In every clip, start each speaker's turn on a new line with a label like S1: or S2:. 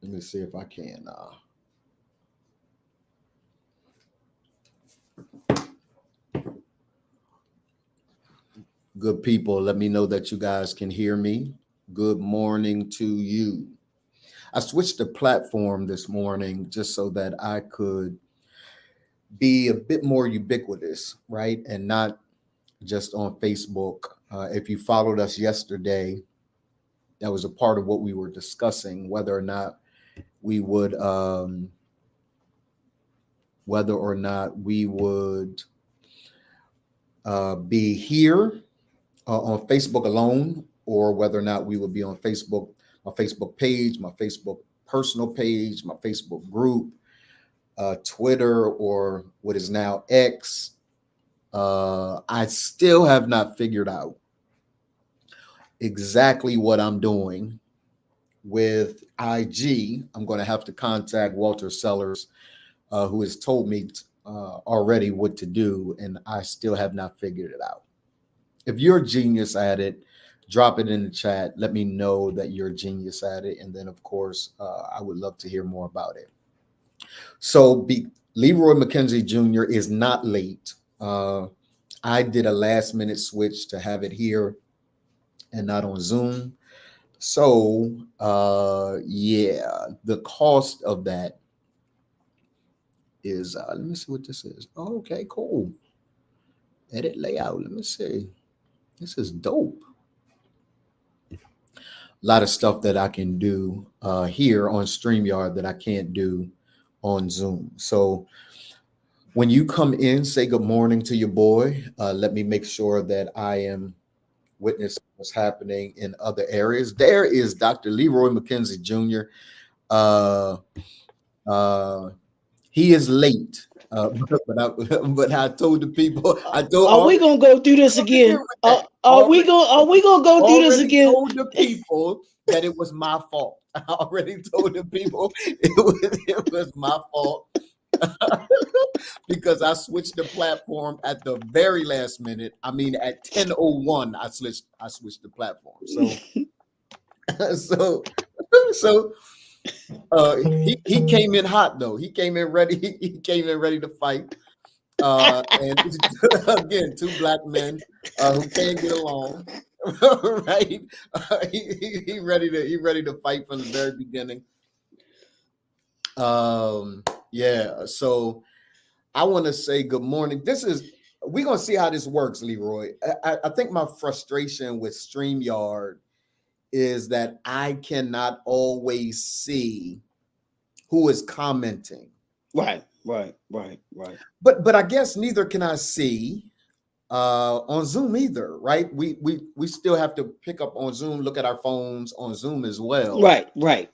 S1: Let me see if I can. Good people, let me know that you guys can hear me. Good morning to you. I switched the platform this morning just so that I could be a bit more ubiquitous, right? And not just on Facebook. If you followed us yesterday, that was a part of what we were discussing, we would, um, whether or not we would be here on Facebook alone, or whether or not we would be on Facebook, my Facebook page, my Facebook personal page, my Facebook group, Twitter, or what is now X. I still have not figured out exactly what I'm doing with IG. I'm going to have to contact Walter Sellers, who has told me already what to do, and I still have not figured it out. If you're a genius at it, drop it in the chat. Let me know that you're a genius at it, and then of course, I would love to hear more about it. Leroy McKenzie Jr. is not late. I did a last minute switch to have it here and not on Zoom. So, yeah, the cost of that is, let me see what this is. Oh, okay, cool. Edit layout. Let me see. This is dope. A lot of stuff that I can do here on StreamYard that I can't do on Zoom. So, when you come in, say good morning to your boy. Let me make sure that I am witnessing what's happening in other areas. There is Dr. Leroy McKenzie Jr. Uh, uh, he is late, but I told the people. I told
S2: Are we gonna go through this again?
S1: already,
S2: Are we gonna go through this
S1: already
S2: again?
S1: told the people that it was my fault. I already told the people it was my fault. Because I switched the platform at the very last minute. I mean, at 10:01, I switched the platform. So so so he came in hot though. He came in ready. He came in ready to fight. And again, two black men who can't get along. Right? He ready to fight from the very beginning. Yeah. So I want to say good morning. We're gonna see how this works, Leroy. I think my frustration with StreamYard is that I cannot always see who is commenting.
S2: Right.
S1: But I guess neither can I see on Zoom either, right? We still have to pick up on Zoom, look at our phones on Zoom as well, right?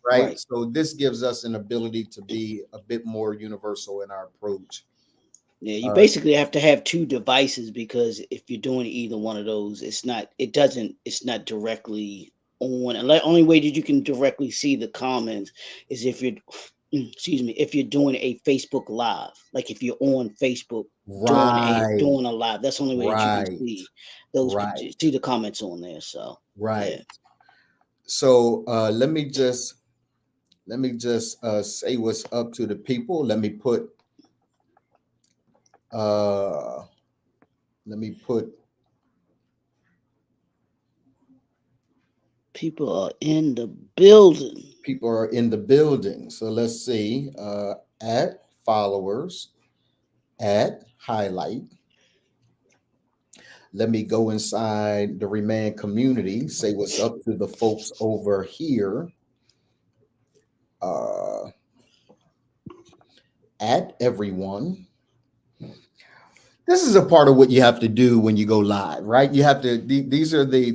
S2: Right.
S1: So this gives us an ability to be a bit more universal in our approach.
S2: Yeah, you
S1: Uh,
S2: basically have to have two devices because if you're doing either one of those, it's not directly on. And the only way that you can directly see the comments is if you're excuse me, if you're doing a Facebook live. Like if you're on Facebook
S1: right,
S2: doing a live, that's the only way that you can
S1: right,
S2: those
S1: right,
S2: see the comments on there. So yeah.
S1: right. So let me just say what's up to the people. Uh let me put
S2: People are in the building.
S1: people are in the building. So let's see. At followers, at highlight. Let me go inside the Remand community, say what's up to the folks over here. Uh, at everyone. This is a part of what you have to do when you go live, right? You have to. These are the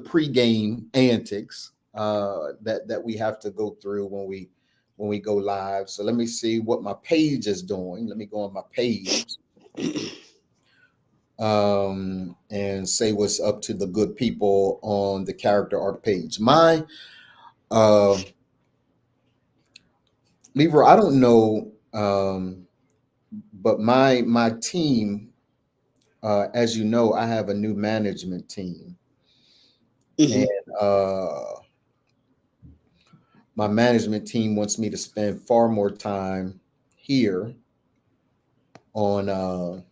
S1: pregame antics that we have to go through when we go live. So let me see what my page is doing. Let me go on my page and say what's up to the good people on the character art page. My uh, Lever, I don't know, but my team, as you know, I have a new management team, and
S2: Mhm.
S1: uh, my management team wants me to spend far more time here on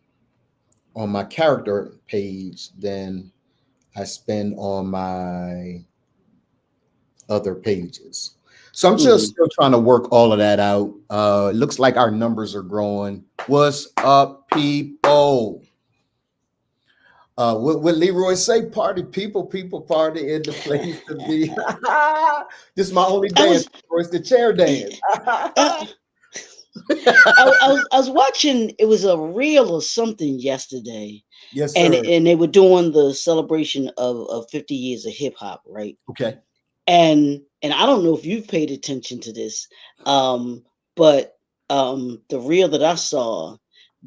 S1: my character page than I spend on my other pages. So I'm just
S2: Mhm.
S1: still trying to work all of that out. It looks like our numbers are growing. What's up, people? What Leroy say? Party, people, party in the place to be. This is my only
S2: I
S1: dance.
S2: was
S1: It's the chair dance.
S2: uh, I was watching. It was a reel or something yesterday,
S1: Yes,
S2: and
S1: sir.
S2: and they were doing the celebration of 50 years of hip hop, right?
S1: Okay.
S2: And I don't know if you've paid attention to this, but the reel that I saw,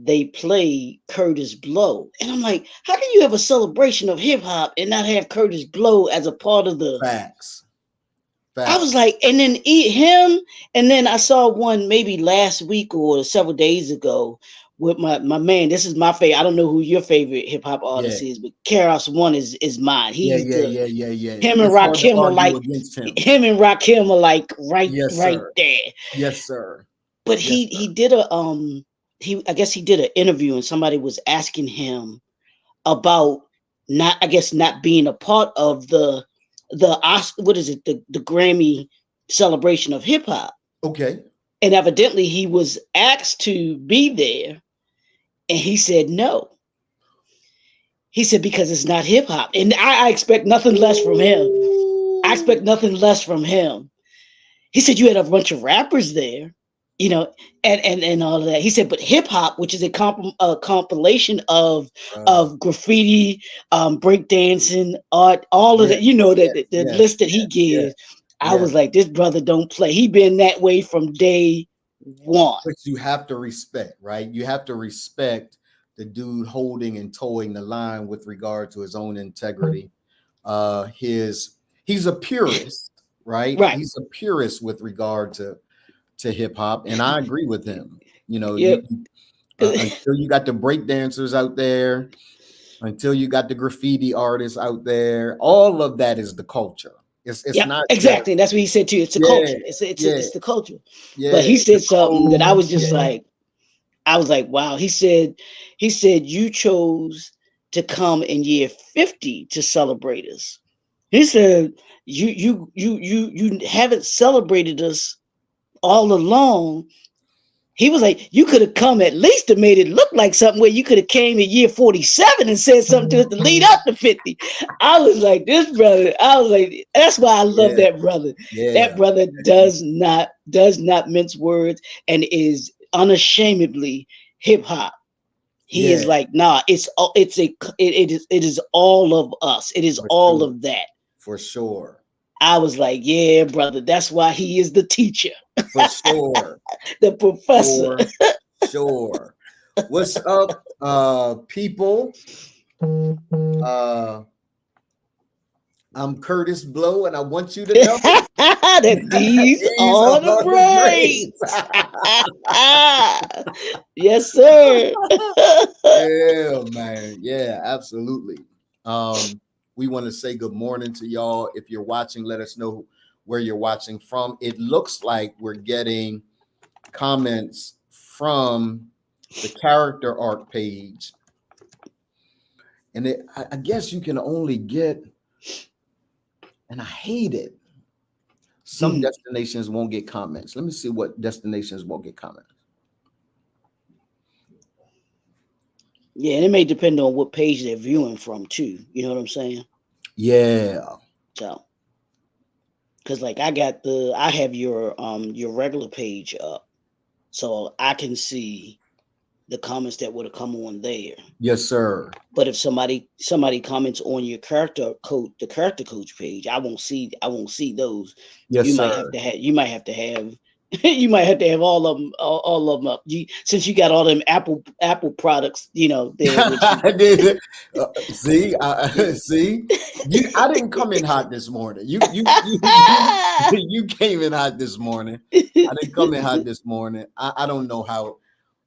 S2: they play Curtis Blow, and I'm like, how can you have a celebration of hip hop and not have Curtis Blow as a part of the?
S1: Facts.
S2: I was
S1: Facts.
S2: like, and then eat him, and then I saw one maybe last week or several days ago with my man. This is my favorite. I don't know who your favorite hip hop
S1: Yeah.
S2: artist is, but Karos One is mine.
S1: Yeah.
S2: He's
S1: Yeah.
S2: the
S1: Yeah. Yeah. Yeah.
S2: him and
S1: It's hard to
S2: Rakim are
S1: argue
S2: like
S1: against him.
S2: him and Rakim are like
S1: Yes,
S2: right
S1: sir.
S2: there.
S1: Yes, sir.
S2: But
S1: Yes,
S2: he
S1: sir.
S2: did a he I guess he did an interview and somebody was asking him about not I guess not being a part of what is it, the Grammy celebration of hip hop.
S1: Okay.
S2: And evidently he was asked to be there and he said no. He said because it's not hip hop. And I expect nothing less from him. I expect
S1: Ooh.
S2: nothing less from him. He said you had a bunch of rappers there, you know, and all of that. He said, but hip hop, which is a compilation
S1: Uh,
S2: of graffiti, breakdancing, art, all of
S1: yes,
S2: that, you know,
S1: yes,
S2: the
S1: yes,
S2: list that he
S1: yes, yes,
S2: gives. I
S1: yes.
S2: was like, this brother don't play. He been that way from day one.
S1: But you have to respect, right? You have to respect the dude holding and towing the line with regard to his own integrity. His He's a purist, right?
S2: Right.
S1: He's a purist with regard to hip hop, and I agree with him. You know,
S2: Yep.
S1: until you got the break dancers out there, until you got the graffiti artists out there, all of that is the culture. It's
S2: Yep,
S1: not just
S2: exactly. That's what he said too. It's a
S1: yeah,
S2: culture.
S1: yeah,
S2: It's the culture. But
S1: yeah,
S2: he
S1: the
S2: said something that
S1: code,
S2: I was just
S1: yeah.
S2: like, I was like, wow. He said you chose to come in year 50 to celebrate us. He said you haven't celebrated us all along. He was like, you could have come at least to made it look like something where you could have came in year 47 and said something to us to lead up to 50. I was like, this brother, I was like, that's why I love
S1: Yeah,
S2: that brother. That
S1: yeah,
S2: brother does not mince words and is unashamedly hip hop. He is
S1: yeah,
S2: like, nah, it is all of us. It is
S1: for
S2: all
S1: sure,
S2: of that.
S1: for sure,
S2: I was like, yeah, brother, that's why he is the teacher,
S1: for sure,
S2: the professor.
S1: for sure. What's up, people? Uh, I'm Curtis Blow, and I want you to know
S2: That these
S1: these
S2: are
S1: are
S2: the
S1: the greats.
S2: brains. Yes, sir.
S1: Yeah, man. Yeah, absolutely. We want to say good morning to y'all. If you're watching, let us know where you're watching from. It looks like we're getting comments from the character arc page. And I guess you can only get, and I hate it. Some
S2: Mhm.
S1: destinations won't get comments. Let me see what destinations won't get comments.
S2: Yeah, and it may depend on what page they're viewing from too. You know what I'm saying?
S1: Yeah.
S2: So, because like I have your regular page up, so I can see the comments that would have come on there.
S1: Yes, sir.
S2: But if somebody comments on your the character coach page, I won't see those.
S1: Yes, sir.
S2: You might have to have you might have to have all of them up. Since you got all them Apple products, there with you.
S1: I did. See, see, I didn't come in hot this morning. You came in hot this morning. I didn't come in hot this morning. I don't know how,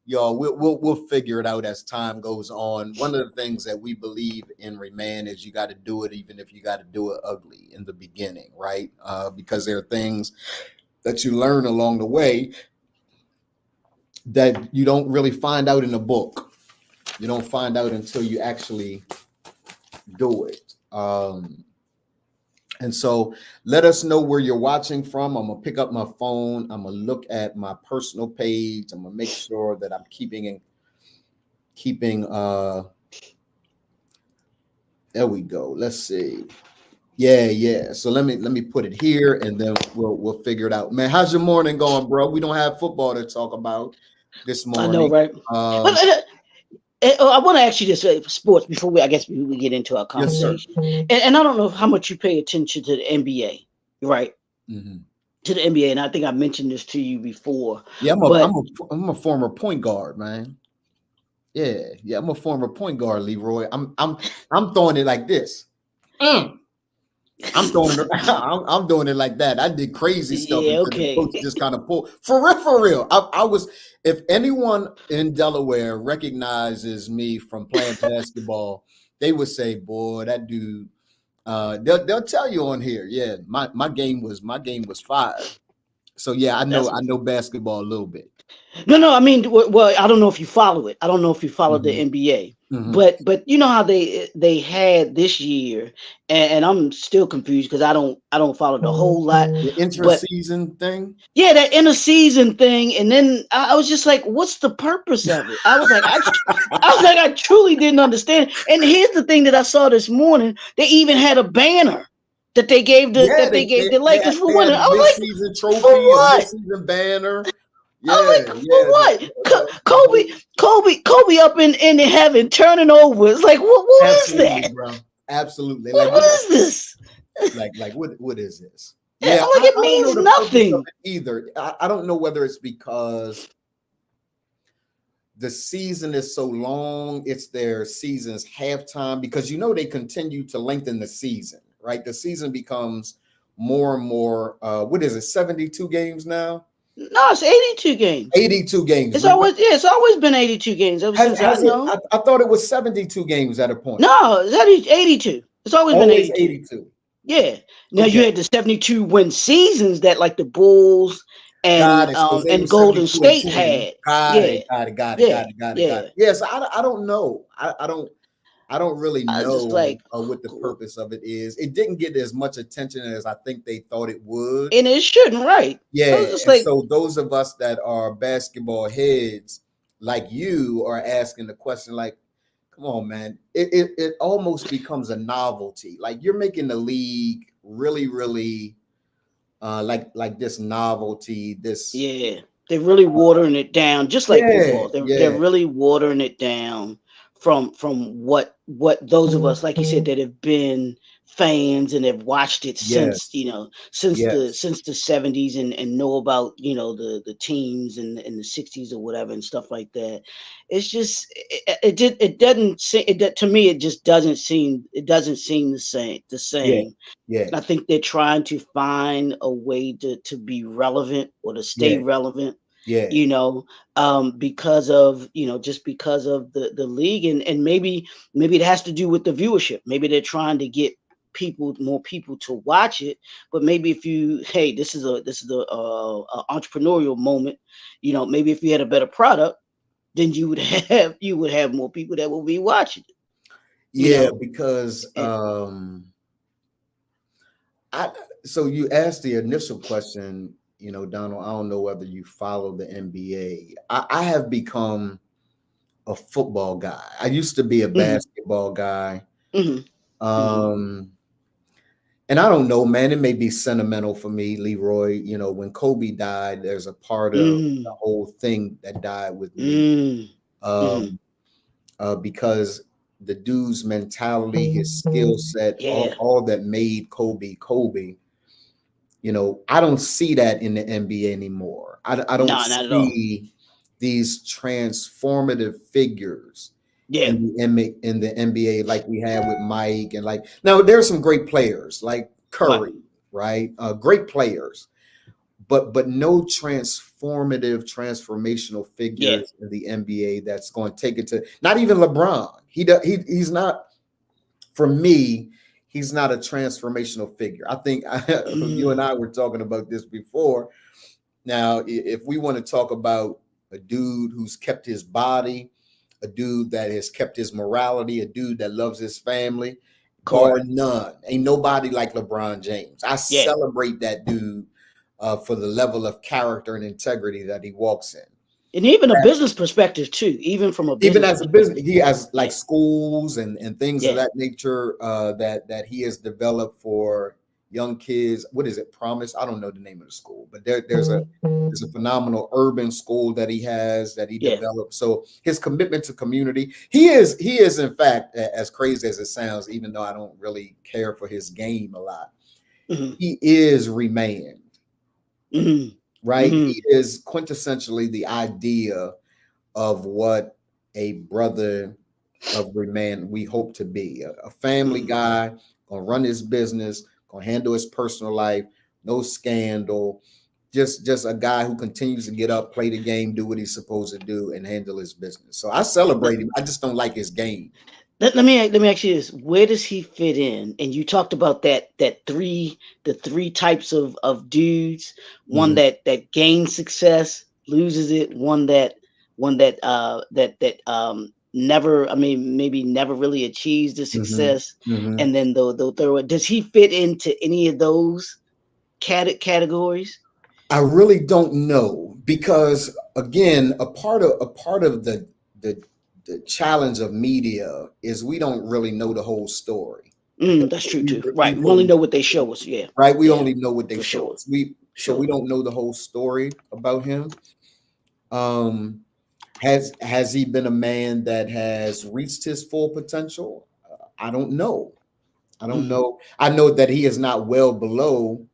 S1: y'all. We'll figure it out as time goes on. One of the things that we believe in Remand is you got to do it, even if you got to do it ugly in the beginning, right? Because there are things that you learn along the way that you don't really find out in a book. You don't find out until you actually do it. And so let us know where you're watching from. I'm gonna pick up my phone. I'm gonna look at my personal page. I'm gonna make sure that I'm keeping there we go. Let's see. Yeah. So let me put it here, and then we'll figure it out. Man, how's your morning going, bro? We don't have football to talk about this
S2: I know,
S1: morning.
S2: right? I want to ask you this sports before we get into our
S1: Yes, sir.
S2: conversation. And I don't know how much you pay attention to the NBA, right?
S1: Mm-hmm.
S2: To the NBA, and I think I mentioned this to you before.
S1: Yeah,
S2: but
S1: I'm a former point guard, man. Yeah, I'm a former point guard, Leroy. I'm throwing it like this. I'm throwing it. I'm doing it like that. I did crazy stuff,
S2: yeah,
S1: and
S2: okay.
S1: the coach just kind of pulled for real. I was. If anyone in Delaware recognizes me from playing basketball, they would say, "Boy, that dude." They'll tell you on here. Yeah, my game was fire. So yeah, I know basketball a little bit.
S2: No. I mean, well, I don't know if you follow it. I don't know if you follow the NBA, but you know how they had this year, and I'm still confused because I don't follow the whole lot.
S1: The intra-season thing.
S2: Yeah, that inner season thing, and then I was just like, "What's the purpose of it?" I was like, I truly didn't understand. And here's the thing that I saw this morning: they even had a banner that they gave the Lakers for winning. I was like,
S1: mid-season trophy,
S2: for what?
S1: Mid-season banner. Yeah,
S2: I was like, for what? Kobe up in heaven turning over. It's like, what is that?
S1: Bro. Absolutely.
S2: What is this?
S1: Like what is this?
S2: Yeah, like it means nothing
S1: either. I don't know whether it's because the season is so long, it's their season's halftime, because they continue to lengthen the season, right? The season becomes more and more what is it, 72 games now?
S2: No, it's 82 games.
S1: 82 games.
S2: It's always been 82 games ever since I know.
S1: I thought it was 72 games at a point.
S2: No, it's 82. It's always been 82. Yeah. Now you had the 72 win seasons that like the Bulls and Golden State had.
S1: Got it. Yes, I don't know. I don't really know what the purpose of it is. It didn't get as much attention as I think they thought it would.
S2: And it shouldn't, right?
S1: Yeah. So those of us that are basketball heads like you are asking the question like, come on, man. It almost becomes a novelty. Like you're making the league really, really like this novelty, this.
S2: Yeah. They're really watering it down, just like football. They're really watering it down from what those of us, like you said, that have been fans and have watched it since the 70s and know about the teams and the 60s or whatever and stuff like that. It's just it doesn't seem to me, it just doesn't seem the same.
S1: Yeah.
S2: I think they're trying to find a way to be relevant or to stay relevant.
S1: Yeah.
S2: Because of the league, and maybe it has to do with the viewership. Maybe they're trying to get more people to watch it. But maybe if this is a entrepreneurial moment. Maybe if you had a better product, then you would have more people that will be watching it.
S1: Yeah, because so you asked the initial question. Donald, I don't know whether you follow the NBA. I have become a football guy. I used to be a basketball guy. And I don't know, man, it may be sentimental for me, Leroy. When Kobe died, there's a part of the whole thing that died with me. Because the dude's mentality, his skill set, all that made Kobe. I don't see that in the NBA anymore. I don't see these transformative figures in the NBA like we had with Mike and now there's some great players like Curry, right? Great players, but no transformational figures in the NBA that's going to take it to, not even LeBron. He's not, for me, he's not a transformational figure. I think you and I were talking about this before. Now, if we want to talk about a dude who's kept his body, a dude that has kept his morality, a dude that loves his family, bar none, ain't nobody like LeBron James. I celebrate that dude for the level of character and integrity that he walks in.
S2: And even a business perspective too, even from a business
S1: even as a business, he has like schools and things of that nature that he has developed for young kids. What is it? Promise? I don't know the name of the school, but there's a phenomenal urban school that he developed. So his commitment to community, he is in fact, as crazy as it sounds, even though I don't really care for his game a lot, he is Remand. Right? He is quintessentially the idea of what a brother of Remand we hope to be. A family guy, gonna run his business, gonna handle his personal life, no scandal, just a guy who continues to get up, play the game, do what he's supposed to do, and handle his business. So I celebrate him. I just don't like his game.
S2: Let me ask you this: where does he fit in? And you talked about the three types of dudes. One that gains success, loses it. One that never, maybe never really achieves the success. And then the third one, does he fit into any of those categories?
S1: I really don't know, because again, a part of the challenge of media is we don't really know the whole story.
S2: That's true too. Right. We only know what they show us. Yeah.
S1: Right. We only know what they show us. We don't know the whole story about him. Has he been a man that has reached his full potential? I don't know. I know that he is not well below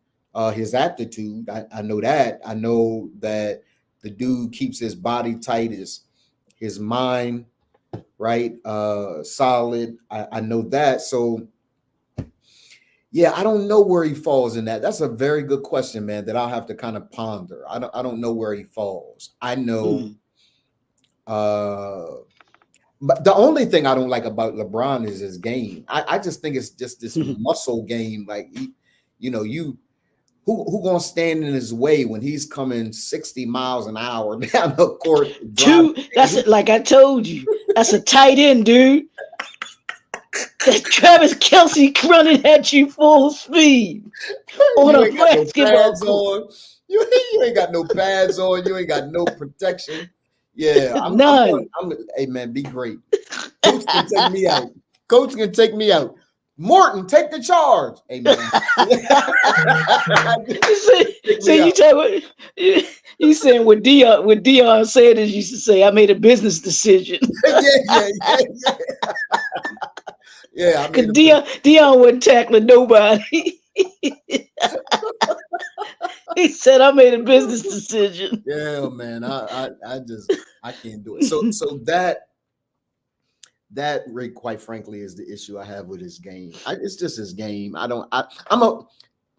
S1: his aptitude. I know that. I know that the dude keeps his body tight, his mind right, solid. I know that. So yeah, I don't know where he falls in that. That's a very good question, man, that I'll have to kind of ponder. I don't know where he falls. I know but the only thing I don't like about LeBron is his game. I just think it's just this muscle game. Like who gonna stand in his way when he's coming 60 miles an hour down the court?
S2: That's it. Like I told you, that's a tight end, dude. That's Travis Kelce running at you full speed on a basketball court.
S1: You ain't got no pads on. You ain't got no protection. Yeah,
S2: none.
S1: Hey man, be great. Coach can take me out. Coach can take me out. Morton, take the charge. Hey man.
S2: You saying what Deion Sanders used to say? I made a business decision.
S1: Yeah.
S2: Because Deion wasn't tackling nobody. He said, "I made a business decision."
S1: Yeah, man. I can't do it. So that Rick, quite frankly, is the issue I have with his game. It's just his game.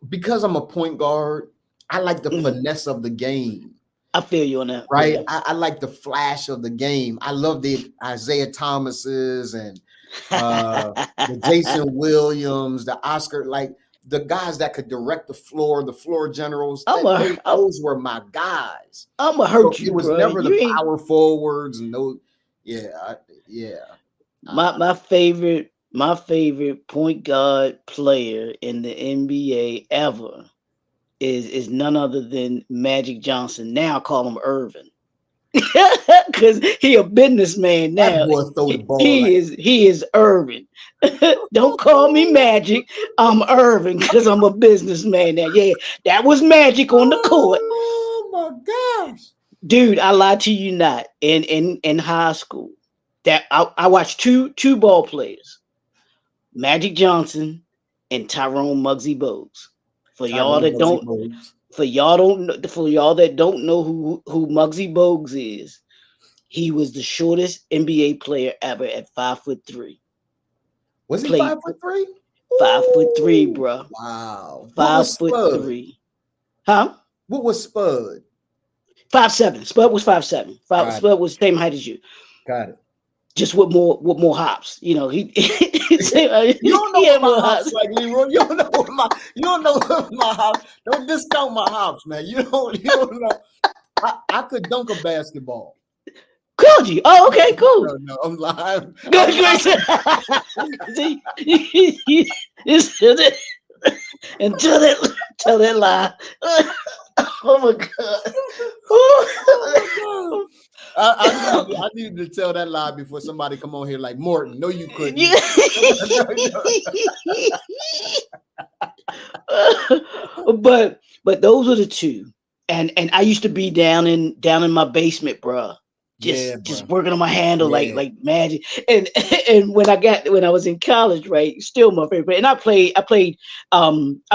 S1: Because I'm a point guard, I like the finesse of the game.
S2: I feel you on that.
S1: Right. Yeah. I like the flash of the game. I love the Isaiah Thomases and the Jason Williams, the Oscar, like the guys that could direct the floor generals. Those were my guys.
S2: I'm gonna hurt you.
S1: It was never the power forwards and those. Yeah.
S2: My favorite point guard player in the NBA ever is none other than Magic Johnson. Now I call him Irvin. Because he a businessman now. He is Irvin. Don't call me Magic. I'm Irvin because I'm a businessman now. Yeah, that was Magic on the court.
S1: Oh my gosh,
S2: dude! I lied to you not. In high school, that I watched two ball players, Magic Johnson and Tyrone Muggsy Bogues. For y'all that don't know who Muggsy Bogues is, he was the shortest NBA player ever at 5'3".
S1: Was he 5'3"?
S2: 5'3", bro.
S1: Wow.
S2: 5'3". Huh?
S1: What was Spud?
S2: 5'7". Spud was 5'7". Spud was the same height as you.
S1: Got it.
S2: just with more hops. You know, he said,
S1: You don't know
S2: he
S1: what
S2: had
S1: my
S2: more
S1: hops
S2: hops.
S1: like, Leroy. You don't know what my hops. Don't discount my hops, man. You don't know. I could dunk a basketball.
S2: Called you. Oh, okay, cool.
S1: No, I'm lying. I'm
S2: Good
S1: lying.
S2: gracious. See, until tell that lie. Oh my
S1: Oh my God.
S2: god.
S1: I needed to tell that lie before somebody come on here like Morton. No, you couldn't.
S2: but those are the two. And I used to be down in my basement, bruh.
S1: Yeah,
S2: Just
S1: bro.
S2: working on my handle
S1: Yeah.
S2: like magic. And and when I was in college, right, still my favorite. And I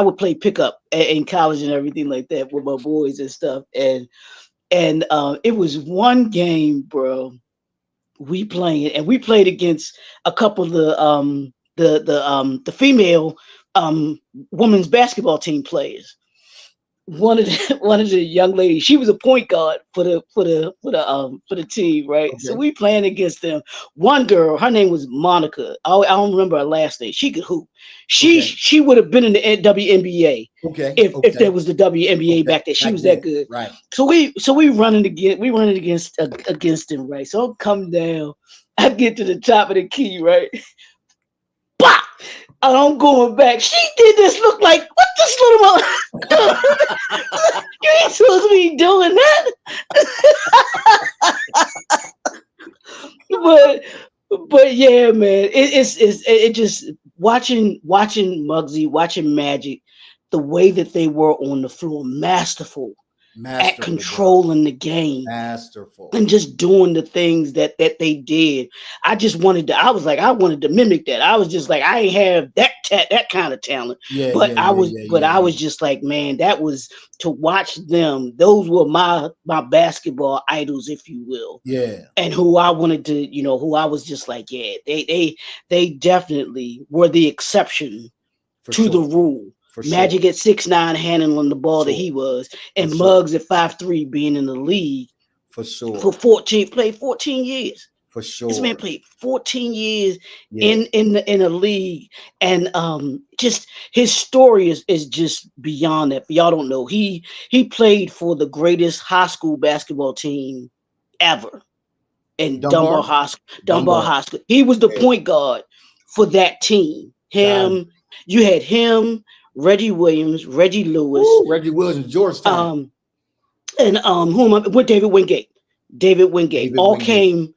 S2: would play pickup in college and everything like that with my boys and stuff. And it was one game, bro. We played against a couple of the female um women's basketball team players. One of the young ladies, she was a point guard for the team, right? So
S1: Okay.
S2: we playing against them. One girl, her name was Monica. I don't remember her last name. She could hoop. she
S1: Okay.
S2: she would have been in the WNBA
S1: Okay.
S2: if there
S1: Okay.
S2: was the WNBA
S1: Okay.
S2: back then. She
S1: Back
S2: was that
S1: then.
S2: good.
S1: Right.
S2: So we running against them, right? So I'm come down. I get to the top of the key, right? Bah! And I'm going back. She did this look like what this little you ain't supposed to be doing that. but but yeah, man, it just watching Muggsy, watching Magic, the way that they were on the floor, masterful at
S1: Masterful, bro.
S2: controlling the game
S1: Masterful.
S2: and just doing the things that they did. I was like, I wanted to mimic that. I was just like, I ain't have that kind of talent,
S1: Yeah,
S2: but
S1: yeah,
S2: I
S1: yeah,
S2: was
S1: yeah,
S2: but
S1: yeah,
S2: I was
S1: yeah.
S2: just like, man, that was to watch them. Those were my basketball idols, if you will,
S1: Yeah,
S2: and who I wanted to, who I was just like, yeah, they definitely were the exception
S1: for
S2: to the
S1: sure.
S2: rule.
S1: For sure.
S2: Magic at 6'9", handling the
S1: For
S2: ball that
S1: sure.
S2: he was,
S1: For
S2: and
S1: sure.
S2: Muggs at 5'3", being in the league
S1: For
S2: for
S1: sure.
S2: 14 years.
S1: For
S2: This man
S1: sure.
S2: played 14 years
S1: Yeah.
S2: in a league, and just his story is just beyond that. For y'all don't know, he played for the greatest high school basketball team ever in
S1: Dunbar?
S2: Dunbar
S1: Dunbar.
S2: High School. He was the
S1: Yeah.
S2: point guard for that team.
S1: Got it.
S2: You had him, Reggie Williams, Reggie Lewis,
S1: Woo, Reggie Williams, Georgetown.
S2: um, and who am I? With David Wingate. David Wingate
S1: David Wingate.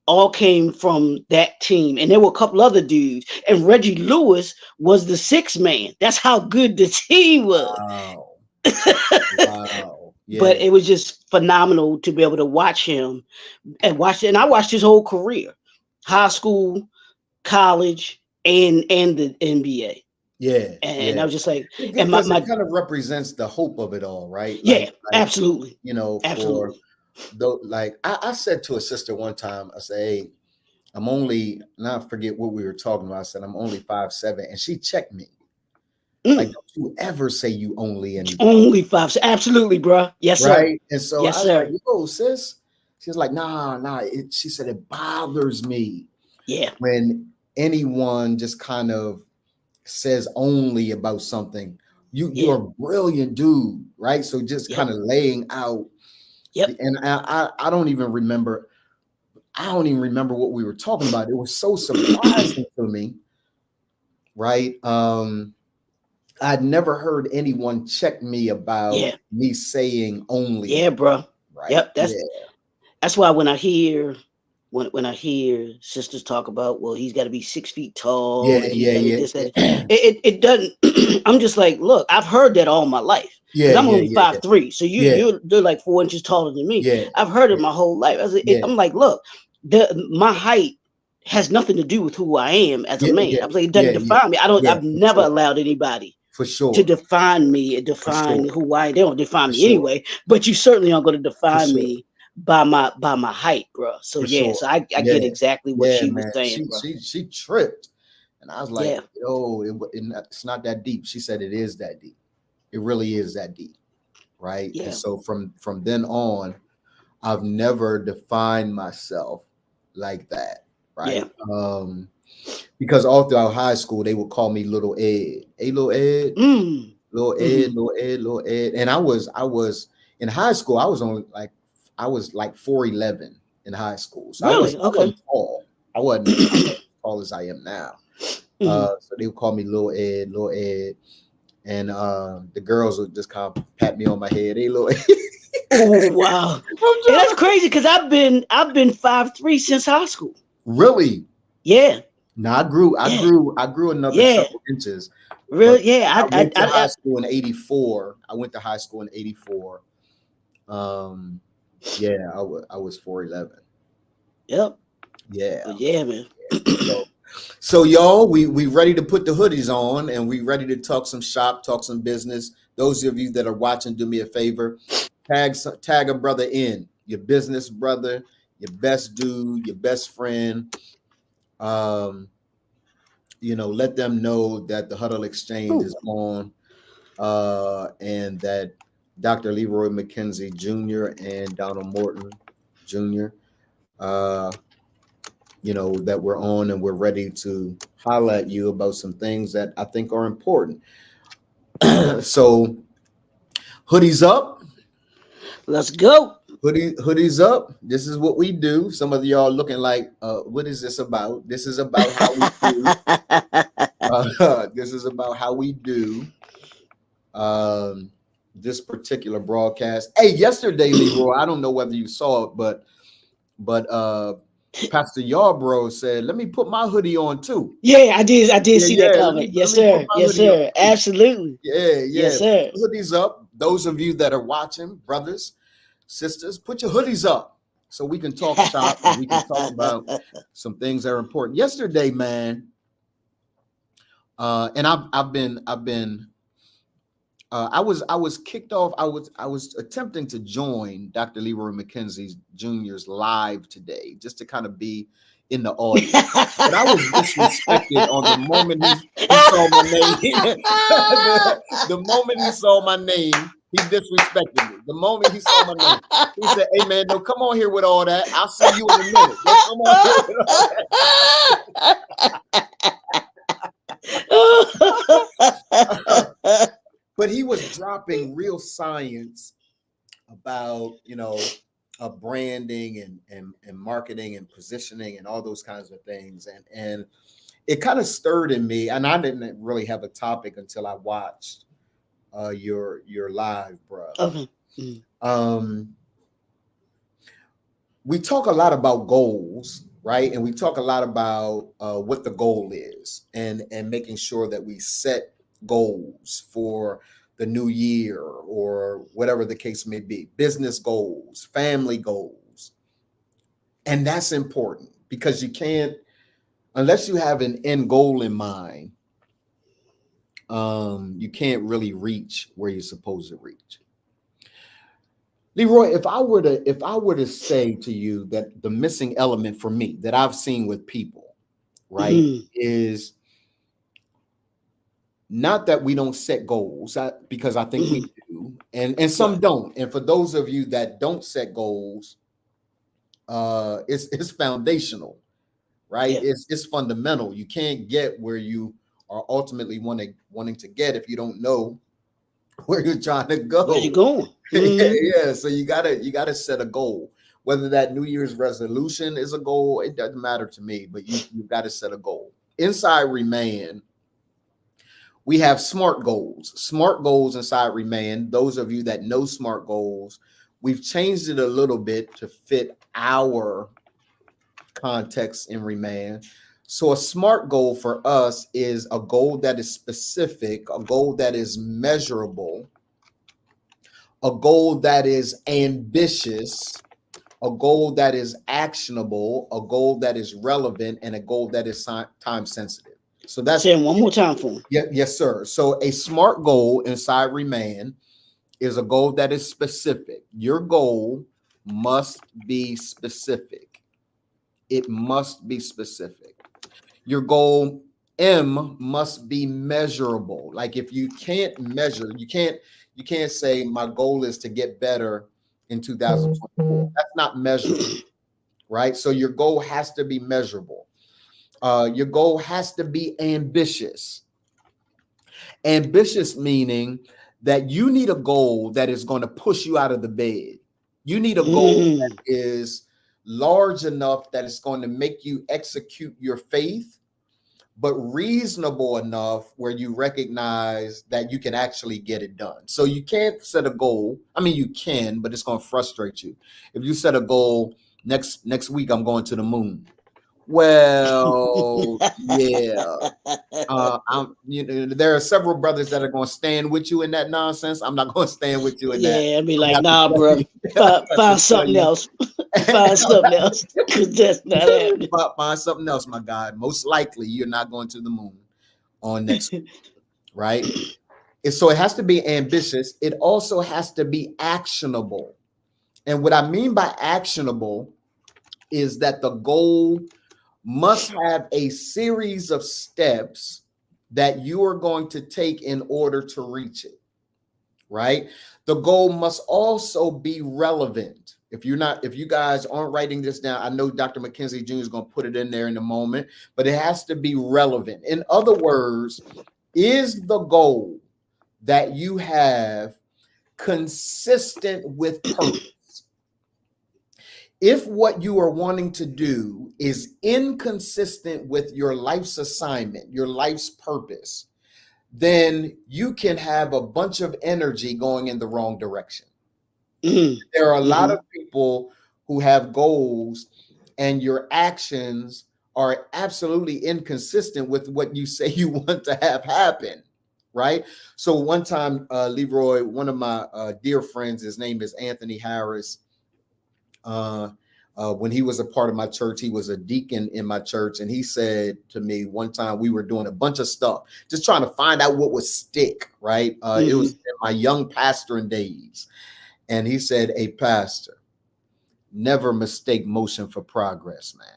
S2: all came from that team. And there were a couple other dudes. And Reggie Lewis was the sixth man. That's how good the team was.
S1: Wow. Wow.
S2: But
S1: Yeah.
S2: it was just phenomenal to be able to watch him and I watched his whole career, high school, college, and the NBA.
S1: Yeah.
S2: And
S1: Yeah.
S2: I was just like, and
S1: Because it
S2: my
S1: kind of represents the hope of it all, right?
S2: yeah,
S1: Like,
S2: absolutely,
S1: for
S2: absolutely.
S1: though, like I said to a sister one time, I said, hey, I'm only, now I forget what we were talking about. I said, I'm only 5'7", and she checked me. Like,
S2: Mm,
S1: don't you ever say you only anything,
S2: only five, absolutely, bro. Yes, sir.
S1: right? And so
S2: Yes,
S1: I was like,
S2: sir.
S1: yo, sis. She's like, nah. She said it bothers me
S2: Yeah,
S1: when anyone just kind of says only about something. You're
S2: yeah,
S1: a brilliant dude, right? So just
S2: yep,
S1: kind of laying out
S2: yep.
S1: and I don't even remember. I don't even remember what we were talking about. It was so surprising to me, right? I'd never heard anyone check me about
S2: Yeah,
S1: me saying only,
S2: yeah, bro.
S1: right?
S2: Yep.
S1: Yeah,
S2: That's why when I hear sisters talk about, well, he's got to be 6 feet tall
S1: yeah,
S2: and he's
S1: yeah,
S2: got to this that,
S1: yeah,
S2: it doesn't. I'm just like, look, I've heard that all my life
S1: yeah,
S2: because I'm
S1: yeah,
S2: only
S1: yeah,
S2: 5'3", so
S1: yeah,
S2: you're like 4 inches taller than me.
S1: yeah,
S2: I've heard it
S1: yeah,
S2: my whole life.
S1: yeah,
S2: I'm like, look, my height has nothing to do with who I am as a
S1: yeah,
S2: man.
S1: yeah,
S2: I was like, it
S1: yeah,
S2: doesn't
S1: yeah,
S2: define me.
S1: yeah,
S2: I've never allowed anybody
S1: for
S2: to
S1: sure,
S2: define me and
S1: for
S2: define
S1: sure,
S2: who I am. They don't define
S1: for
S2: me
S1: sure,
S2: anyway, but you certainly aren't going to
S1: for
S2: define
S1: sure,
S2: me by my height, bro. So
S1: for
S2: yeah,
S1: sure.
S2: so I
S1: Yeah,
S2: get exactly what
S1: yeah,
S2: she was
S1: man.
S2: saying,
S1: She
S2: bro.
S1: she she tripped, and I was like,
S2: Yeah,
S1: yo, it's not that deep. She said it is that deep. It really is that deep, right? And
S2: yeah,
S1: so from then on, I've never defined myself like that,
S2: Yeah.
S1: right? Because all throughout high school they would call me Little Ed. Hey, Little Ed,
S2: Mm.
S1: Little Ed,
S2: Hmm.
S1: Little Ed, Little Ed. And I was in high school. I was like 4'11" in high school, so
S2: Really?
S1: I
S2: Okay.
S1: wasn't tall. I wasn't as tall as I am now.
S2: Hmm.
S1: So they would call me Little Ed, Little Ed, and the girls would just kind of pat me on my head. Hey, Little Ed.
S2: Oh wow.
S1: I'm
S2: And that's
S1: trying to
S2: crazy because I've been 5'3" since high school.
S1: really.
S2: Yeah.
S1: No,
S2: Yeah.
S1: I grew another
S2: Yeah.
S1: several inches. But
S2: Really? Yeah.
S1: I went to high school in '84. I went to high school in '84. Um, yeah, I was 4'11".
S2: Yep.
S1: Yeah.
S2: But yeah, man.
S1: So, so y'all, we ready to put the hoodies on and we ready to talk some shop, talk some business. Those of you that are watching, do me a favor, tag a brother in, your business brother, your best dude, your best friend. Um, let them know that the Huddle Exchange
S2: Ooh.
S1: is on, and that Dr. Leroy McKenzie Jr. and Donald Morton Jr. Uh, that we're on and we're ready to holler at you about some things that I think are important. So hoodies up,
S2: Let's go.
S1: hoodies up. This is what we do. Some of y'all looking like, what is this about? This is about how we do. This is about how we do um, this particular broadcast. Hey, yesterday, Leroy, I don't know whether you saw it, but Pastor Yarbrough said, "Let me put my hoodie on too."
S2: Yeah, I did
S1: Yeah,
S2: see that
S1: yeah.
S2: comment.
S1: Let
S2: Yes,
S1: me put
S2: sir.
S1: my
S2: Yes,
S1: hoodie on
S2: sir.
S1: too.
S2: Absolutely.
S1: Yeah, yeah.
S2: Yes, sir.
S1: Put your hoodies up. Those of you that are watching, brothers, sisters, put your hoodies up so we can talk shop and we can talk about some things that are important. Yesterday, man, and I've been I was kicked off. I was attempting to join Dr. Leroy McKenzie Jr.'s live today, just to kind of be in the audience. But I was disrespected on the moment he saw my name. The moment he saw my name, he disrespected me. The moment he saw my name, he said, "Hey man, no, come on here with all that. I'll see you in a minute. Don't come on here with all that." But he was dropping real science about branding and marketing and positioning and all those kinds of things, and it kind of stirred in me. And I didn't really have a topic until I watched your live, bro.
S2: Okay. Mm.
S1: Um, we talk a lot about goals, right? And we talk a lot about what the goal is, and making sure that we set goals for the new year or whatever the case may be, business goals, family goals. And that's important because you can't, unless you have an end goal in mind, you can't really reach where you're supposed to reach. Leroy, if I were to say to you that the missing element for me that I've seen with people, right,
S2: Mm.
S1: is not that we don't set goals, because I think we
S2: Mm.
S1: do, and some
S2: Right.
S1: don't. And for those of you that don't set goals, it's foundational, right?
S2: Yeah.
S1: It's fundamental. You can't get where you are ultimately wanting to get if you don't know where you're trying to
S2: Where you
S1: go.
S2: going?
S1: Yeah,
S2: Mm.
S1: yeah. So you gotta set a goal. Whether that New Year's resolution is a goal, it doesn't matter to me, but you've got to set a goal. Inside Remain, we have SMART goals. SMART goals inside Remain. Those of you that know SMART goals, we've changed it a little bit to fit our context in Remain. So a SMART goal for us is a goal that is specific, a goal that is measurable, a goal that is ambitious, a goal that is actionable, a goal that is relevant, and a goal that is time sensitive. So that's
S2: Say it one more time for me.
S1: yeah, yes, sir. So a SMART goal inside Remain is a goal that is specific. Your goal must be specific. It must be specific. Your goal M must be measurable. Like if you can't measure, you can't say my goal is to get better in 2024. That's not measurable, right? So your goal has to be measurable. Your goal has to be ambitious. Ambitious meaning that you need a goal that is going to push you out of the bed. You need a goal that
S2: Mm.
S1: is large enough that it's going to make you execute your faith, but reasonable enough where you recognize that you can actually get it done. So you can't set a goal. I mean, you can, but it's going to frustrate you. If you set a goal, next week I'm going to the moon. Well, yeah. There are several brothers that are going to stand with you in that nonsense. I'm not going to stand with you in that.
S2: Yeah, I'd be
S1: I'm
S2: like,
S1: about to
S2: nah,
S1: tell
S2: bro,
S1: you,
S2: find something else. Find something else, because that's not happening.
S1: find something else, my guy. Most likely, you're not going to the moon on next week, right? So it has to be ambitious. It also has to be actionable. And what I mean by actionable is that the goal must have a series of steps that you are going to take in order to reach it, right? The goal must also be relevant. If you guys aren't writing this down, I know Dr. Mackenzie Jr. is going to put it in there in a moment, but it has to be relevant. In other words, is the goal that you have consistent with purpose? If what you are wanting to do is inconsistent with your life's assignment, your life's purpose, then you can have a bunch of energy going in the wrong direction.
S2: Mhm.
S1: There are a lot
S2: Mhm.
S1: of people who have goals, and your actions are absolutely inconsistent with what you say you want to have happen, right? So one time, Leroy, one of my dear friends, his name is Anthony Harris. When he was a part of my church, he was a deacon in my church, and he said to me one time, we were doing a bunch of stuff, just trying to find out what would stick, right? It was
S2: Mhm.
S1: in my young pastoring days. And he said, "Hey, pastor, never mistake motion for progress, man.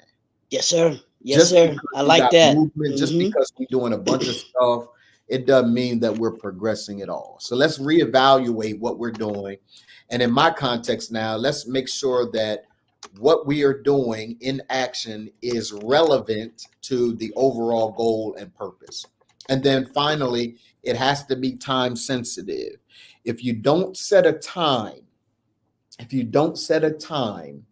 S2: Yes, sir. Yes,
S1: Just
S2: sir.
S1: because
S2: I
S1: we
S2: like
S1: got
S2: that.
S1: movement, just
S2: Mhm.
S1: because we're doing a bunch of stuff, it doesn't mean that we're progressing at all. So let's reevaluate what we're doing. And in my context now, let's make sure that what we are doing in action is relevant to the overall goal and purpose. And then finally, it has to be time sensitive. If you don't set a time, if you don't set a time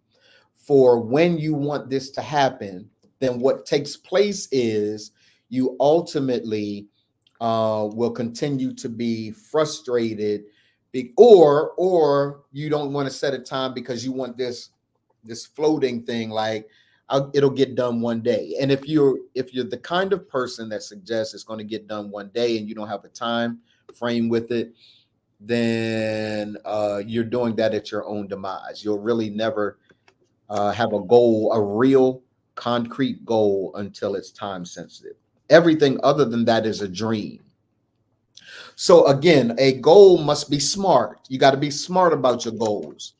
S1: for when you want this to happen, then what takes place is you ultimately will continue to be frustrated, or you don't want to set a time because you want this floating thing like it'll get done one day. And if you're the kind of person that suggests it's going to get done one day and you don't have a time frame with it, then you're doing that at your own demise. You'll really never have a goal, a real concrete goal, until it's time sensitive. Everything other than that is a dream. So again, a goal must be smart. You got to be smart about your goals.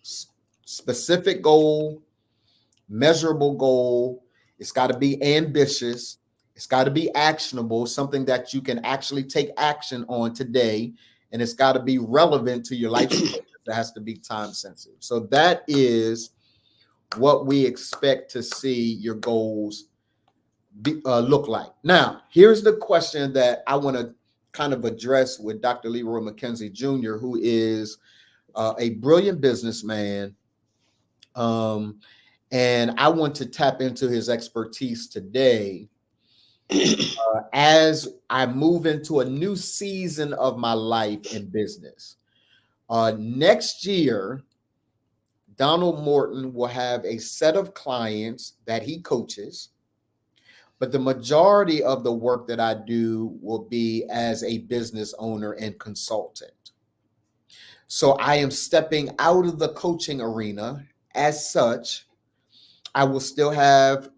S1: Specific goal, measurable goal. It's got to be ambitious. It's got to be actionable, something that you can actually take action on today. And it's got to be relevant to your life's purpose. It has to be time sensitive. So that is what we expect to see your goals look like. Now, here's the question that I want to kind of address with Dr. Leroy McKenzie Jr., who is a brilliant businessman. Um, and I want to tap into his expertise today as I move into a new season of my life in business. Next year, Donald Morton will have a set of clients that he coaches, but the majority of the work that I do will be as a business owner and consultant. So I am stepping out of the coaching arena. As such, I will still have,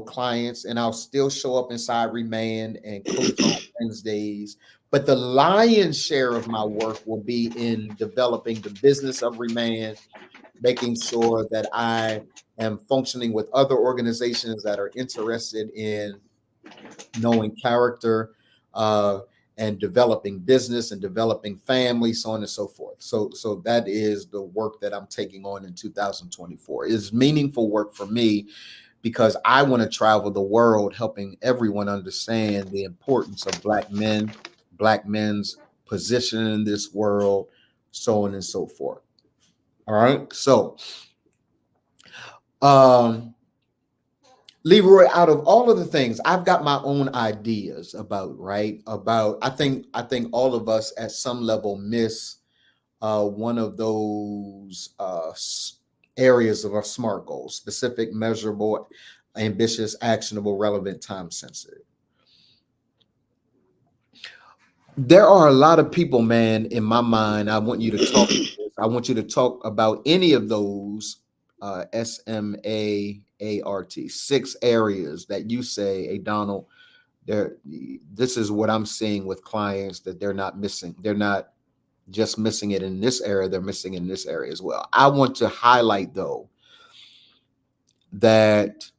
S1: clients, and I'll still show up inside Remand and coach on Wednesdays. But the lion's share of my work will be in developing the business of Remand, making sure that I am functioning with other organizations that are interested in knowing character, uh, and developing business and developing family, so on and so forth. So that is the work that I'm taking on in 2024. It's meaningful work for me because I want to travel the world helping everyone understand the importance of Black men, Black men's position in this world, so on and so forth. All right. So, Leroy, out of all of the things, I've got my own ideas about, right? About, I think all of us at some level miss one of those areas of our SMART goals: specific, measurable, ambitious, actionable, relevant, time sensitive. There are a lot of people, man, in my mind. I want you to talk. I want you to talk about any of those SMART, 6 areas that you say, hey, Donald, this is what I'm seeing with clients that they're not missing. They're not just missing it in this area, they're missing in this area as well. I want to highlight, though, that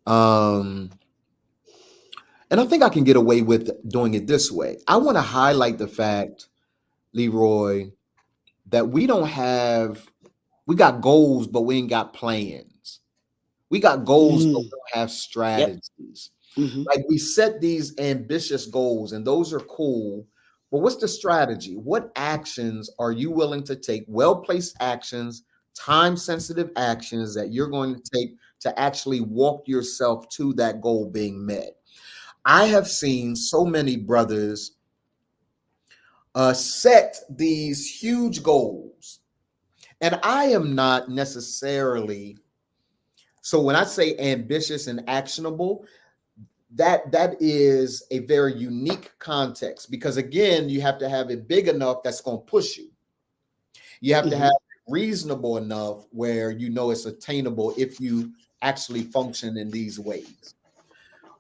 S1: and I think I can get away with doing it this way. I want to highlight the fact, Leroy, that we got goals, but we ain't got plans. We got goals, but we don't have strategies.
S2: Mm-hmm.
S1: Like, we set these ambitious goals, and those are cool. But what's the strategy? What actions are you willing to take? Well-placed actions, time-sensitive actions that you're going to take to actually walk yourself to that goal being met. I have seen so many brothers set these huge goals, and I am not necessarily, so when I say ambitious and actionable, that is a very unique context, because again, you have to have it big enough that's going to push you. You have to have it reasonable enough where you know it's attainable if you actually function in these ways.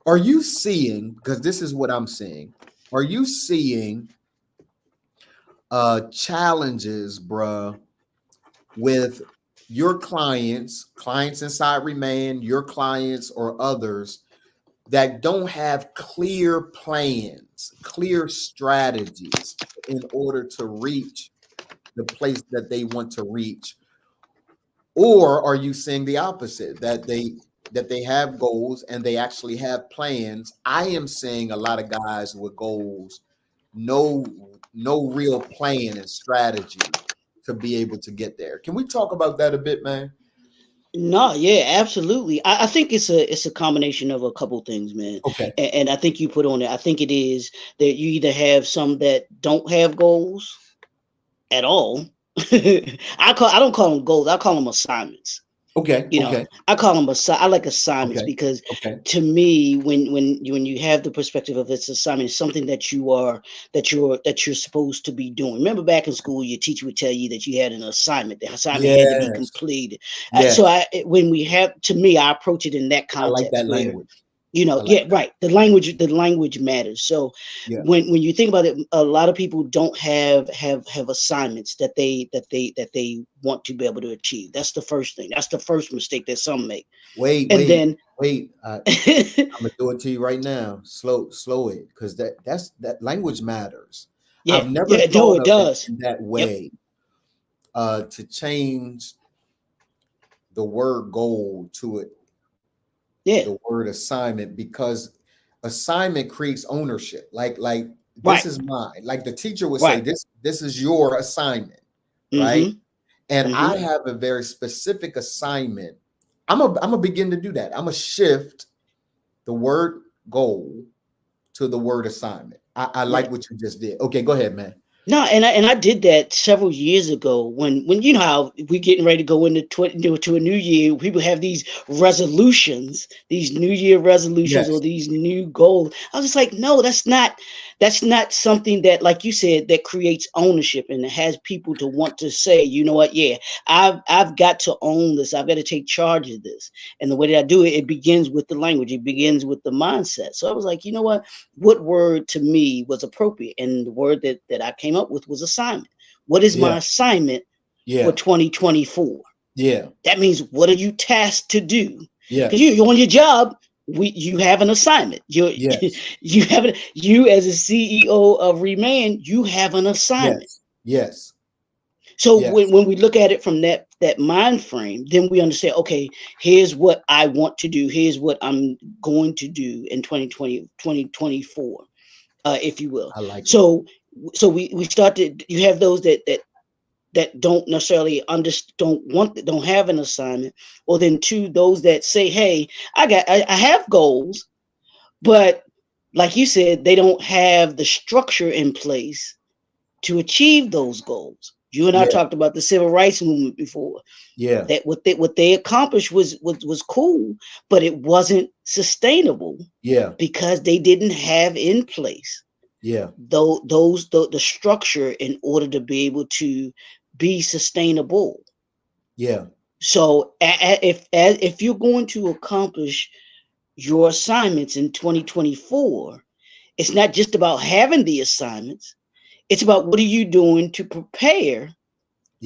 S1: Are you seeing, because this is what I'm seeing, are you seeing challenges, bruh, with your clients inside Remain, your clients or others that don't have clear plans, clear strategies in order to reach the place that they want to reach? Or are you seeing the opposite, that they have goals and they actually have plans? I am seeing a lot of guys with goals, no real plan and strategy to be able to get there. Can we talk about that a bit, man?
S2: No, yeah, absolutely. I think it's a combination of a couple things, man.
S1: Okay.
S2: And I think you put on it. I think it is that you either have some that don't have goals at all. I don't call them goals. I call them assignments.
S1: Okay.
S2: You know, I call them I like assignments because to me, when you have the perspective of this assignment, it's something that you're supposed to be doing. Remember back in school, your teacher would tell you that you had an assignment. The assignment had to be completed. So I approach it in that context.
S1: I like that language.
S2: You know, right. The language matters. So when you think about it, a lot of people don't have assignments that they want to be able to achieve. That's the first thing. That's the first mistake that some make.
S1: I'm gonna do it to you right now. Slow it, because that language matters.
S2: Yeah,
S1: I've never thought of
S2: it
S1: in that way. To change the word goal to it. The word assignment, because assignment creates ownership. Like this is mine. Like the teacher would say, this is your assignment, right? And I have a very specific assignment. I'm gonna begin to do that. I'm gonna shift the word goal to the word assignment. I like what you just did. Okay, go ahead, man.
S2: No, and I did that several years ago when you know how we're getting ready to go into to a new year. People have these resolutions, these New Year resolutions, or these new goals. I was just like, no, that's not something that, like you said, that creates ownership and it has people to want to say, you know what, I've got to own this. I've got to take charge of this. And the way that I do it, it begins with the language. It begins with the mindset. So I was like, you know what word to me was appropriate? And the word that I came up with was assignment. What is my assignment for 2024?
S1: Yeah.
S2: That means, what are you tasked to do?
S1: Yeah.
S2: Because you're on your job. you have an assignment.
S1: Yes.
S2: You as a CEO of Reman, you have an assignment.
S1: Yes. Yes.
S2: So
S1: Yes.
S2: when we look at it from that mind frame, then we understand, okay, here's what I want to do. Here's what I'm going to do in 2020 2024, if you will.
S1: I like it.
S2: So we start to, you have those that don't necessarily don't have an assignment, or then two, those that say, hey, I have goals, but like you said, they don't have the structure in place to achieve those goals. You and I
S1: Yeah.
S2: talked about the civil rights movement before.
S1: Yeah.
S2: That what they accomplished was cool, but it wasn't sustainable
S1: Yeah.
S2: because they didn't have in place
S1: Yeah.
S2: the structure in order to be able to be sustainable.
S1: Yeah.
S2: So if you're going to accomplish your assignments in 2024, it's not just about having the assignments. It's about what are you doing to prepare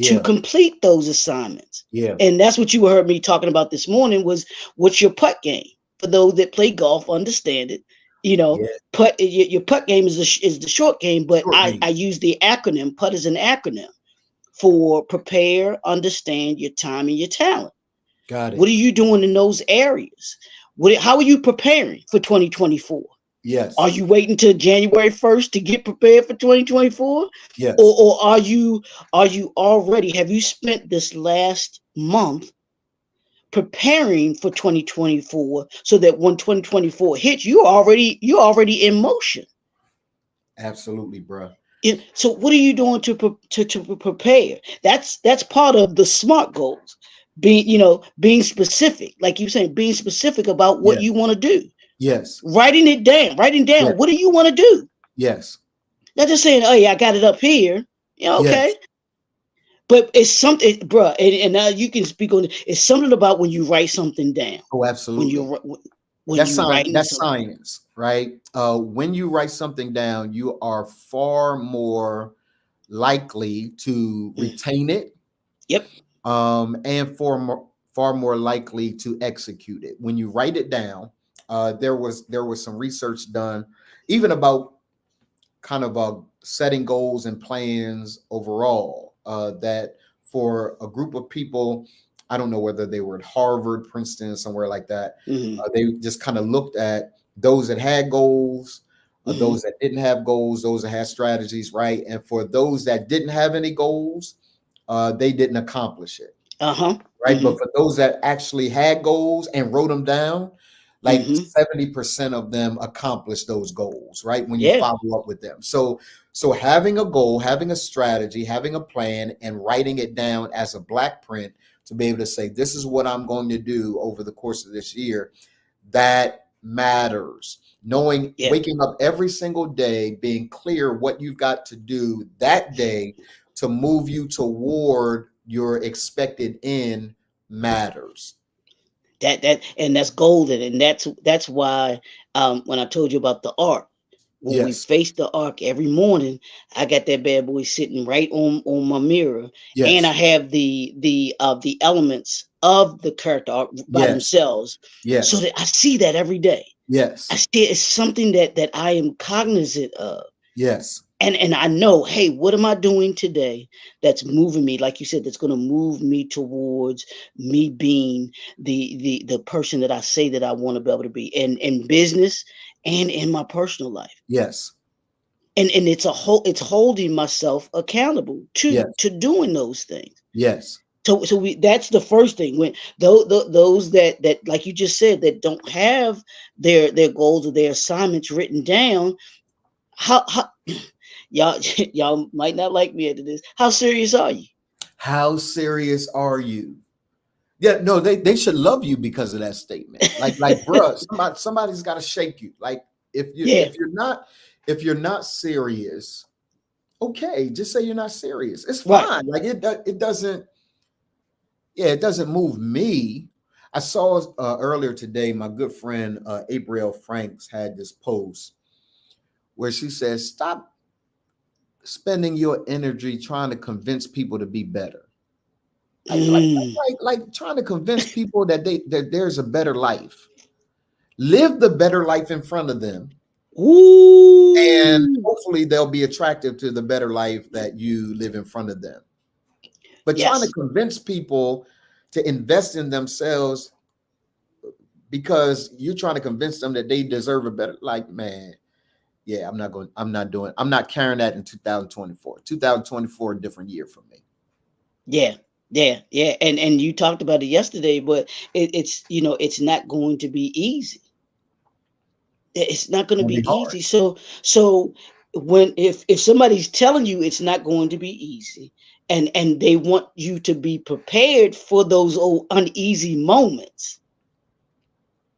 S2: to
S1: Yeah.
S2: complete those assignments.
S1: Yeah.
S2: And that's what you heard me talking about this morning was, what's your putt game? For those that play golf, understand it. You know,
S1: Yeah.
S2: your putt game is the short game, but
S1: Short
S2: I
S1: game.
S2: use the acronym. Putt is an acronym for prepare, understand your time and your talent.
S1: Got
S2: What
S1: it.
S2: are you doing in those areas? How are you preparing for 2024? Are
S1: Yes.
S2: you waiting till January 1st to get prepared for 2024?
S1: Yes.
S2: Or are you already, have you spent this last month preparing for 2024 so that when 2024 hits, you're already in motion?
S1: Absolutely, bro.
S2: So what are you doing to prepare? That's part of the SMART goals. Being specific, like you saying, being specific about what
S1: Yes.
S2: you want to do.
S1: Yes.
S2: Writing down,
S1: Yes.
S2: what do you want to do?
S1: Yes.
S2: Not just saying, oh yeah, I got it up here. Yeah, okay.
S1: Yes.
S2: But it's something, bruh, and now you can speak on it. It's something about when you write something down.
S1: Oh,
S2: When
S1: absolutely.
S2: you're when you writing
S1: That's
S2: something.
S1: science, right? When you write something down, you are far more likely to
S2: Mm.
S1: retain it,
S2: Yep.
S1: and far more likely to execute it. When you write it down, there was some research done, even about kind of setting goals and plans overall. That for a group of people, I don't know whether they were at Harvard, Princeton, somewhere like that.
S2: Hmm.
S1: They just kind of looked at those that had goals,
S2: Hmm.
S1: those that didn't have goals, those that had strategies, right? And for those that didn't have any goals, they didn't accomplish it,
S2: Uh-huh.
S1: right?
S2: Hmm.
S1: But for those that actually had goals and wrote them down, like
S2: Hmm.
S1: 70% of them accomplished those goals, right? When you
S2: Yeah.
S1: follow up with them. So having a goal, having a strategy, having a plan, and writing it down as a black print to be able to say, this is what I'm going to do over the course of this year, that matters. Knowing,
S2: Yeah.
S1: waking up every single day, being clear what you've got to do that day to move you toward your expected end matters.
S2: And that's golden, and that's why, when I told you about the arc, when we
S1: Yes.
S2: face the arc every morning, I got that bad boy sitting right on my mirror, and I
S1: Yes.
S2: have the elements of the character arc by
S1: Yes.
S2: themselves, so
S1: Yes.
S2: that I see that every day. I
S1: Yes.
S2: see it's something that I am cognizant of.
S1: Yes.
S2: And I know, hey, what am I doing today that's moving me, like you said, that's going to move me towards me being the person that I say that I want to be able to be in business and in my personal life.
S1: Yes.
S2: And it's holding myself accountable
S1: Yes.
S2: to doing those things.
S1: Yes.
S2: So that's the first thing. When those that, like you just said, that don't have their goals or their assignments written down, how y'all y'all might not like me after this. How serious are you?
S1: How serious are you? Yeah, no, they should love you because of that statement. Like, bruh, somebody's got to shake you. Like, if you
S2: Yeah,
S1: if you're not serious, okay, just say you're not serious. It's
S2: right.
S1: fine. Like it doesn't, yeah, it doesn't move me. I saw earlier today, my good friend April Franks had this post where she says, "Stop spending your energy trying to convince people to be better." Like, like,
S2: Mm,
S1: like trying to convince people that there's a better life. live the better life in front of them, and
S2: Ooh.
S1: hopefully they'll be attractive to the better life that you live in front of them. But trying to
S2: Yes.
S1: convince people to invest in themselves because you're trying to convince them that they deserve a better, like, man, yeah, I'm not carrying that in 2024. 2024, a different year for me.
S2: Yeah. Yeah. Yeah. And you talked about it yesterday, but it's it's not going to be easy. It's not going
S1: It's
S2: to
S1: gonna
S2: be
S1: be hard.
S2: easy. So when if somebody's telling you it's not going to be easy, and they want you to be prepared for those old uneasy moments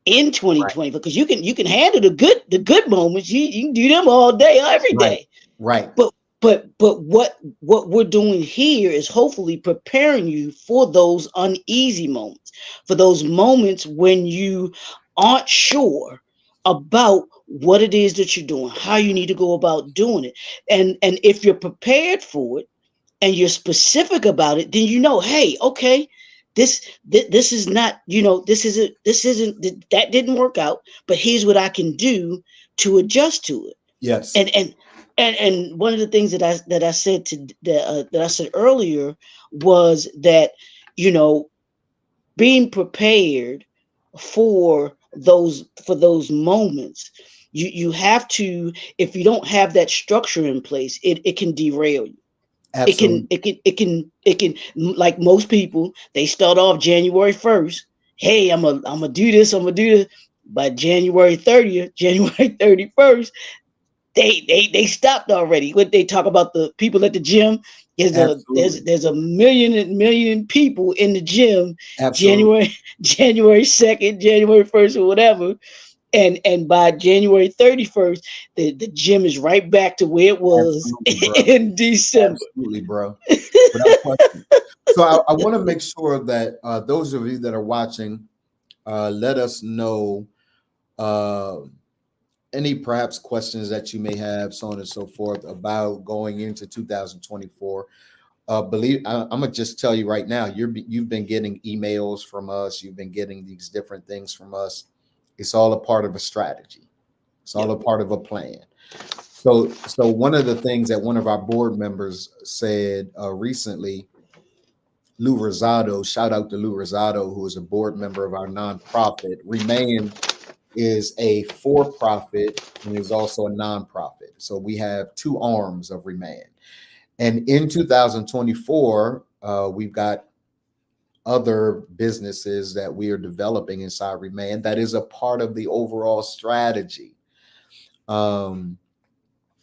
S2: in
S1: Right,
S2: 2020, because you can handle the good moments. You can do them all day, every
S1: right,
S2: day.
S1: right.
S2: But what we're doing here is hopefully preparing you for those uneasy moments, for those moments when you aren't sure about what it is that you're doing, how you need to go about doing it. And if you're prepared for it and you're specific about it, then hey, okay, this is not, this isn't that didn't work out, but here's what I can do to adjust to it.
S1: Yes,
S2: And one of the things that I said that I said earlier was that, you know being prepared for those moments, you have to. If you don't have that structure in place, it can derail you. it can
S1: absolutely.
S2: it can it can it can like most people, they start off January 1st. Hey, I'm gonna do this, I'm gonna do this. By January 30th, January 31st, they stopped already. What they talk about, the people at the gym, there's a there's
S1: Absolutely.
S2: there's a million people in the gym
S1: Absolutely.
S2: January January 2nd, January 1st, or whatever. And by January 31st, the gym is right back to where it was
S1: Absolutely, bro.
S2: in December.
S1: Absolutely, bro. Without question. So I want to make sure that those of you that are watching, let us know uh, any perhaps questions that you may have, so on and so forth, about going into 2024. I'm gonna just tell you right now, you've been getting emails from us, you've been getting these different things from us. It's all a part of a strategy. It's all
S2: Yep.
S1: a part of a plan. So one of the things that one of our board members said recently, Lou Rosado, shout out to Lou Rosado, who is a board member of our nonprofit. Remain is a for-profit and is also a nonprofit. So we have two arms of Remain. And in 2024, we've got other businesses that we are developing inside Remain that is a part of the overall strategy. Um,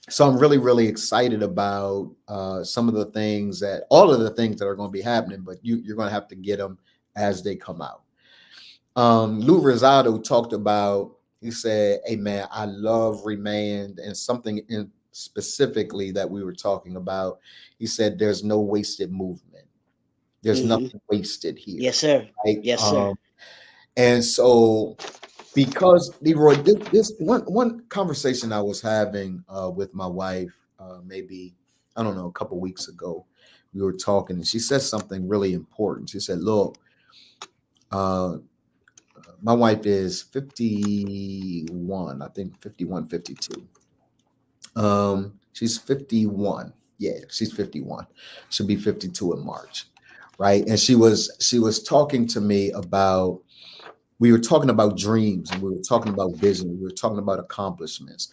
S1: so I'm really, really excited about some of the things that, all of the things that are going to be happening, but you're going to have to get them as they come out. Lou Rosado talked about, he said, hey man, I love Remain, and something in specifically that we were talking about. He said, there's no wasted movement. There's
S2: Hmm.
S1: nothing wasted here.
S2: Yes, sir.
S1: Right.
S2: Yes, sir.
S1: And so because Leroy, this one conversation I was having with my wife, maybe I don't know, a couple weeks ago, we were talking, and she said something really important. She said, "Look, uh, my wife is 51, I think 51, 52. She's 51. Yeah, she's 51. She'll be 52 in March, right? And she was talking to me about, we were talking about dreams, and we were talking about vision, we were talking about accomplishments.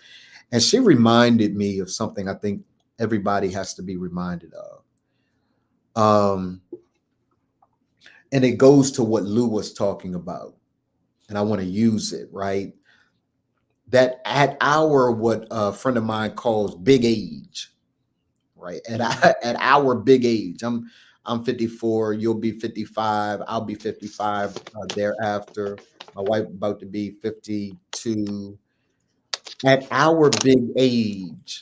S1: And she reminded me of something I think everybody has to be reminded of. Um, and it goes to what Lou was talking about. And I want to use it, right? That at our, what a friend of mine calls big age, right?
S2: Hmm.
S1: At our big age, I'm 54, you'll be 55, I'll be 55 thereafter. My wife about to be 52. At our big age,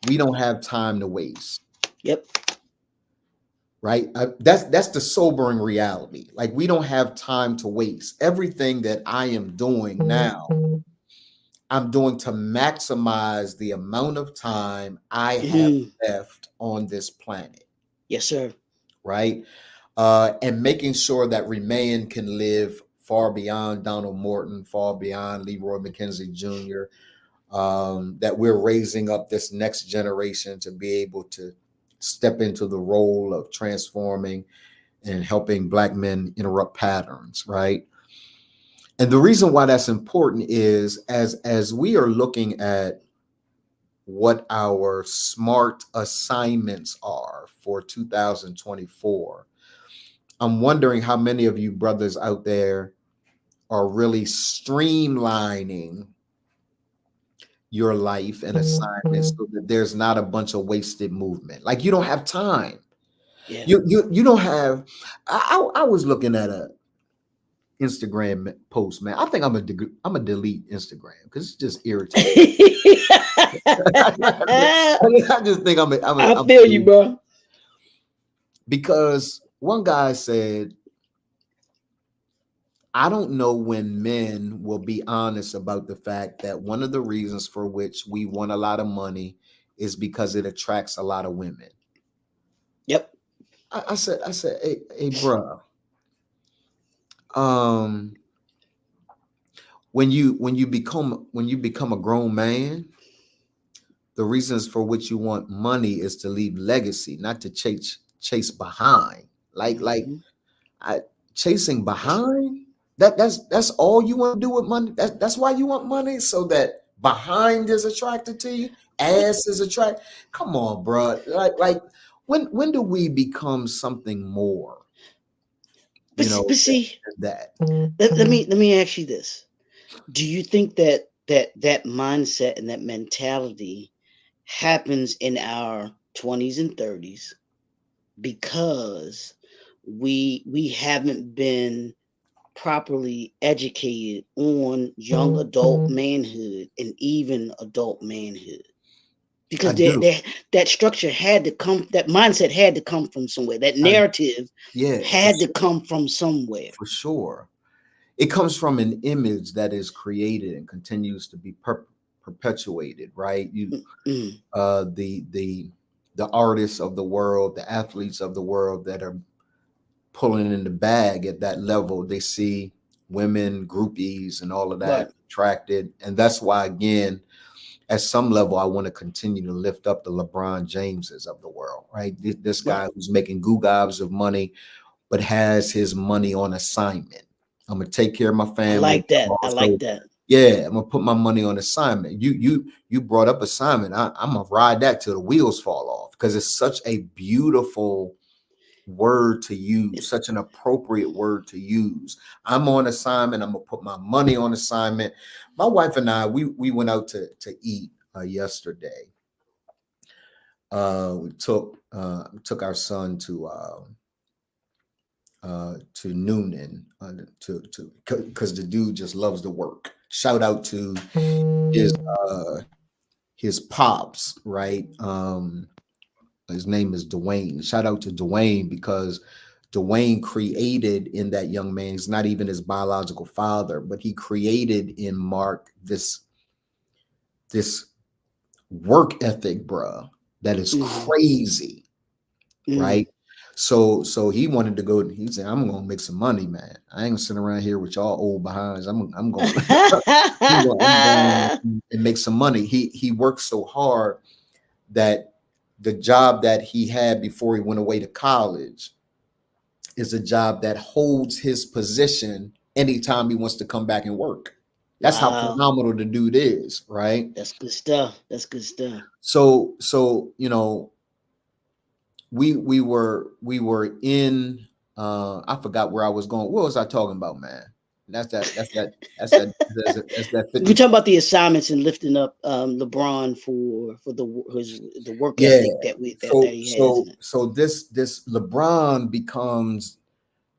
S1: we don't have time to waste,
S2: Yep.
S1: right? That's the sobering reality. Like, we don't have time to waste. Everything that I am doing now, I'm doing to maximize the amount of time I have
S2: Hmm.
S1: left on this planet,
S2: Yes, sir.
S1: right? And making sure that Remain can live far beyond Donald Morton, far beyond Leroy McKenzie Jr., that we're raising up this next generation to be able to step into the role of transforming and helping Black men interrupt patterns, right? And the reason why that's important is as we are looking at what our SMART assignments are for 2024, I'm wondering how many of you brothers out there are really streamlining your life and assignments so that there's not a bunch of wasted movement. Like, you don't have time.
S2: Yeah.
S1: You don't have. I was looking at a Instagram post, man. I think I'm a delete Instagram because it's just irritating. I just think
S2: I feel you, bro.
S1: Because one guy said, I don't know when men will be honest about the fact that one of the reasons for which we want a lot of money is because it attracts a lot of women.
S2: Yep.
S1: I said, hey, bro. When you become a grown man, the reasons for which you want money is to leave legacy, not to chase behind. Like chasing behind. That's all you want to do with money. That's why you want money, so that behind is attracted to you, ass is attracted. Come on, bro. Like when do we become something more?
S2: But see,
S1: that.
S2: Let me ask you this: do you think that mindset and that mentality happens in our 20s and 30s because we haven't been properly educated on young adult manhood and even adult manhood? Because that structure had to come, that mindset had to come from somewhere. That narrative had to come from somewhere.
S1: For sure. It comes from an image that is created and continues to be perpetuated, right? The artists of the world, the athletes of the world that are pulling in the bag at that level, they see women, groupies, and all of that attracted. And that's why, again, at some level, I want to continue to lift up the LeBron Jameses of the world, right? This guy who's making goo-gobs of money, but has his money on assignment. I'm gonna take care of my family.
S2: I like that. I like that.
S1: Yeah, I'm gonna put my money on assignment. You brought up assignment. I'm gonna ride that till the wheels fall off, because it's such a beautiful word to use, such an appropriate word to use. I'm on assignment. I'm gonna put my money on assignment. My wife and I, we went out to eat yesterday. We took our son to Noonan because the dude just loves to work. Shout out to his pops, right? His name is Dwayne. Shout out to Dwayne, because Dwayne created in that young man, he's not even his biological father, but he created in Mark this work ethic, bruh, that is crazy, right? So he wanted to go. He said, "I'm gonna make some money, man. I ain't gonna sit around here with y'all old behinds. I'm going and make some money." He worked so hard that the job that he had before he went away to college is a job that holds his position anytime he wants to come back and work. That's how phenomenal the dude is, right?
S2: That's good stuff. That's good stuff.
S1: So we were in I forgot where I was going. What was I talking about, man? That's that
S2: We're talking about the assignments and lifting up LeBron for the work ethic that he has.
S1: So this LeBron becomes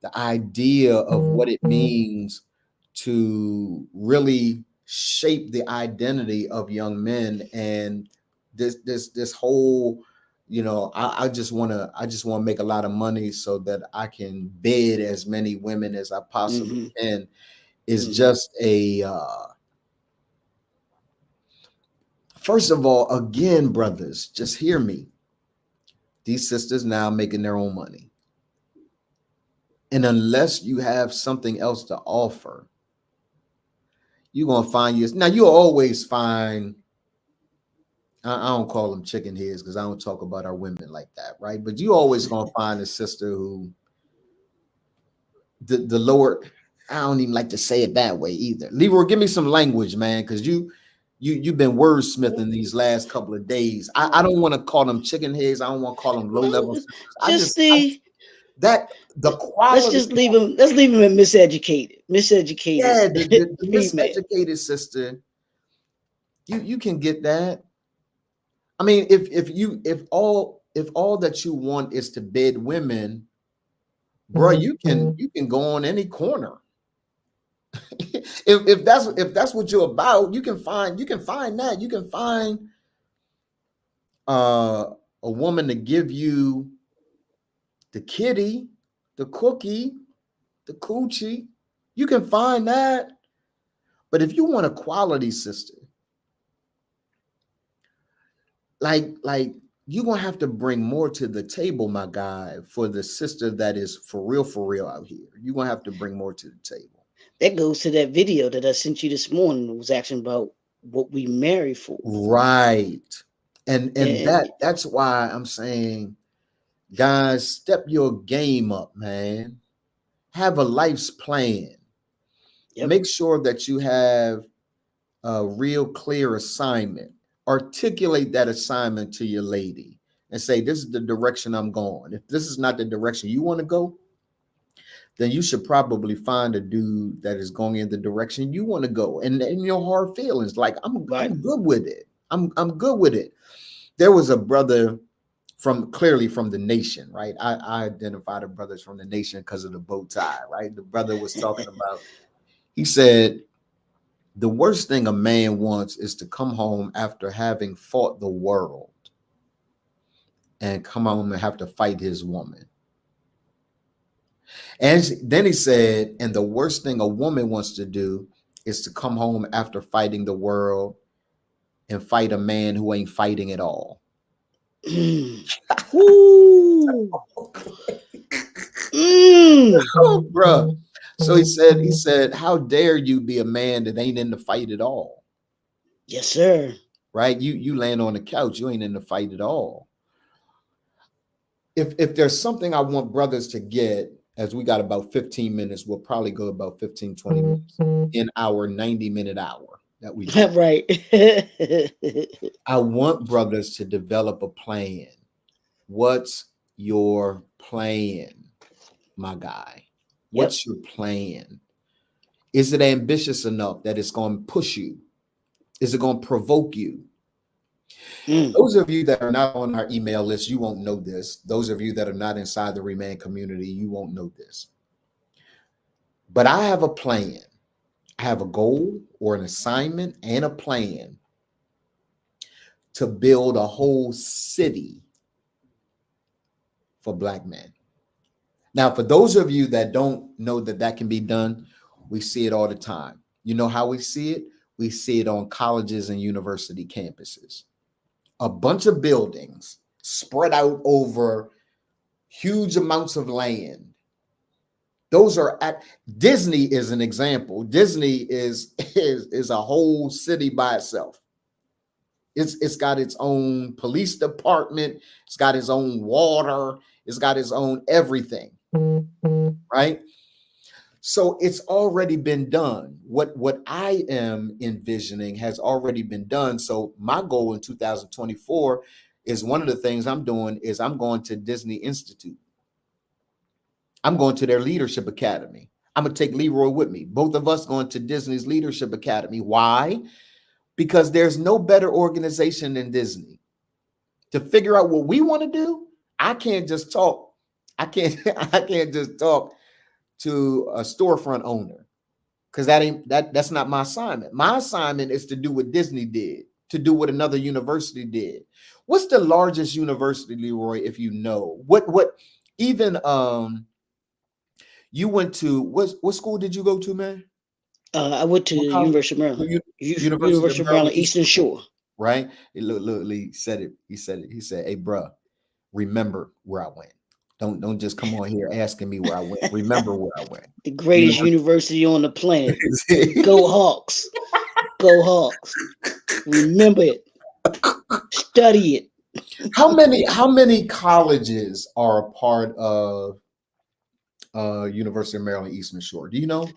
S1: the idea of what it means to really shape the identity of young men, and this whole, I just want to make a lot of money so that I can bid as many women as I possibly can. Is just a first of all, again, brothers, just hear me. These sisters now making their own money, And unless you have something else to offer, you're gonna find you. Now you'll always find. I don't call them chicken heads because I don't talk about our women like that, right? But you always gonna find a sister who the lower. I don't even like to say it that way either. Leroy, give me some language, man, because you've been wordsmithing these last couple of days. I don't want to call them chicken heads. I don't want to call them low level
S2: No,
S1: sisters.
S2: just
S1: I
S2: the
S1: that the
S2: let's
S1: quality.
S2: just leave him. Let's leave him at miseducated
S1: Yeah, the
S2: female.
S1: miseducated sister, you can get that. I mean, if all that you want is to bed women, bro, you can go on any corner. if that's what you're about, you can find that. You can find uh a woman to give you the kitty, the cookie, the coochie. You can find that. But if you want a quality sister, like you're gonna have to bring more to the table, my guy, for the sister that is for real out here. You're gonna have to bring more to the table.
S2: That goes to that video that I sent you this morning. It was asking about what we marry for.
S1: Right. And
S2: And
S1: that's why I'm saying, guys, step your game up, man. Have a life's plan.
S2: yep,
S1: Make sure that you have a real clear assignment. Articulate that assignment to your lady and say, this is the direction I'm going. If this is not the direction you want to go, then you should probably find a dude that is going in the direction you want to go. And in your hard feelings, like I'm
S2: right.
S1: good with it. I'm good with it. There was a brother clearly from the nation, right? I identified the brothers from the nation because of the bow tie, right? The brother was talking about, he said, the worst thing a man wants is to come home after having fought the world and come home and have to fight his woman. And then he said, and the worst thing a woman wants to do is to come home after fighting the world and fight a man who ain't fighting at all.
S2: Woo.
S1: Oh, bruh. So he said, how dare you be a man that ain't in the fight at all?
S2: Yes, sir.
S1: Right? You land on the couch, you ain't in the fight at all. If there's something I want brothers to get, as we got about 15 minutes, we'll probably go about 15, 20 minutes in our 90-minute hour that we do.
S2: Right.
S1: I want brothers to develop a plan. What's your plan, my guy? What's your plan? Is it ambitious enough that it's going to push you? Is it going to provoke you? Those of you that are not on our email list, you won't know this. Those of you that are not inside the Reman community, you won't know this. But I have a plan. I have a goal or an assignment and a plan to build a whole city for Black men. Now, for those of you that don't know that can be done, we see it all the time. You know how we see it? We see it on colleges and university campuses. A bunch of buildings spread out over huge amounts of land. Those are at Disney is an example. Disney is a whole city by itself. It's got its own police department. It's got its own water. It's got its own everything, right? So it's already been done. What I am envisioning has already been done. So my goal in 2024 is one of the things I'm doing is I'm going to Disney Institute. I'm going to their Leadership Academy. I'm going to take Leroy with me. Both of us going to Disney's Leadership Academy. Why? Because there's no better organization than Disney. To figure out what we want to do, I can't just talk. I can't just talk to a storefront owner, because that's not my assignment. My assignment is to do what Disney did, to do what another university did. What's the largest university, Leroy, if you know? What even you went to, what school did you go to, man?
S2: I went to University of Maryland.
S1: University
S2: University of Maryland, Eastern Shore.
S1: Right? Look, he said it. He said, hey, bro, remember where I went. Don't just come on here asking me where I went. Remember where I went.
S2: The greatest
S1: University.
S2: university on the planet. Go Hawks. Go Hawks. Remember it. Study it.
S1: How many colleges are a part of University of Maryland Eastern Shore? Do you know?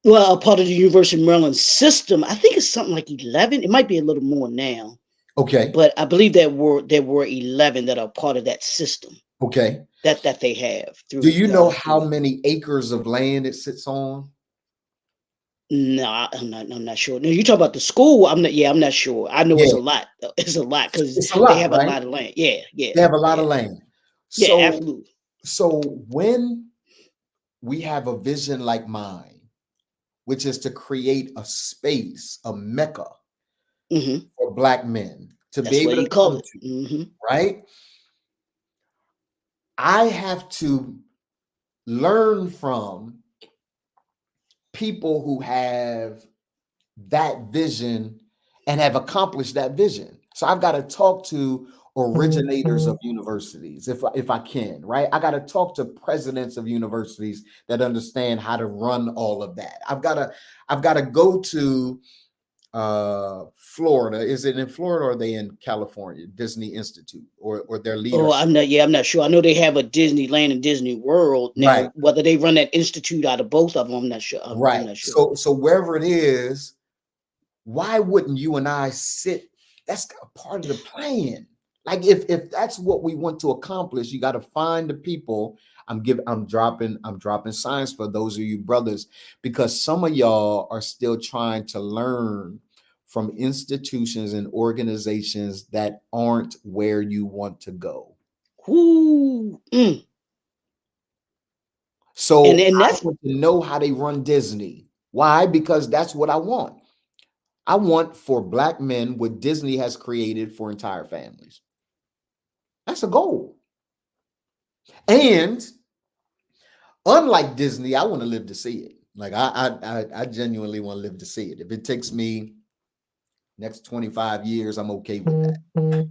S2: Well, a part of the University of Maryland system. I think it's something like 11. It might be a little more now,
S1: Okay.
S2: but I believe there were 11 that are part of that system
S1: Okay.
S2: that they have.
S1: Do you know how many acres of land it sits on?
S2: No, I'm not sure. No, you talk about the school. I'm not. Yeah, I'm not sure. I know it's a lot. It's a lot because
S1: It's a lot,
S2: they have
S1: right?
S2: a lot of land. Yeah, yeah.
S1: They have a lot
S2: yeah.
S1: of land.
S2: Yeah,
S1: So,
S2: absolutely.
S1: so when we have a vision like mine, which is to create a space, a mecca for Black men to
S2: That's
S1: be
S2: what
S1: able
S2: you
S1: to
S2: call
S1: come
S2: it.
S1: to, right? I have to learn from people who have that vision and have accomplished that vision. So I've got to talk to originators of universities if I can, right? I got to talk to presidents of universities that understand how to run all of that. I've got to go to Florida. Is it in Florida or are they in California? Disney Institute or their
S2: Oh,
S1: leadership.
S2: I'm not sure. I know they have a Disneyland and Disney World.
S1: Right.
S2: Now, whether they run that institute out of both of them, I'm not sure. I'm not sure.
S1: So wherever it is, why wouldn't you and I sit? That's a part of the plan. Like if that's what we want to accomplish, you got to find the people. I'm dropping science for those of you brothers, because some of y'all are still trying to learn from institutions and organizations that aren't where you want to go.
S2: Ooh,
S1: So
S2: and
S1: I
S2: that's
S1: want to know how they run Disney. Why? Because that's what I want. I want for Black men what Disney has created for entire families. That's a goal. And unlike Disney, I want to live to see it. Like I genuinely want to live to see it. If it takes me next 25 years, I'm okay with that.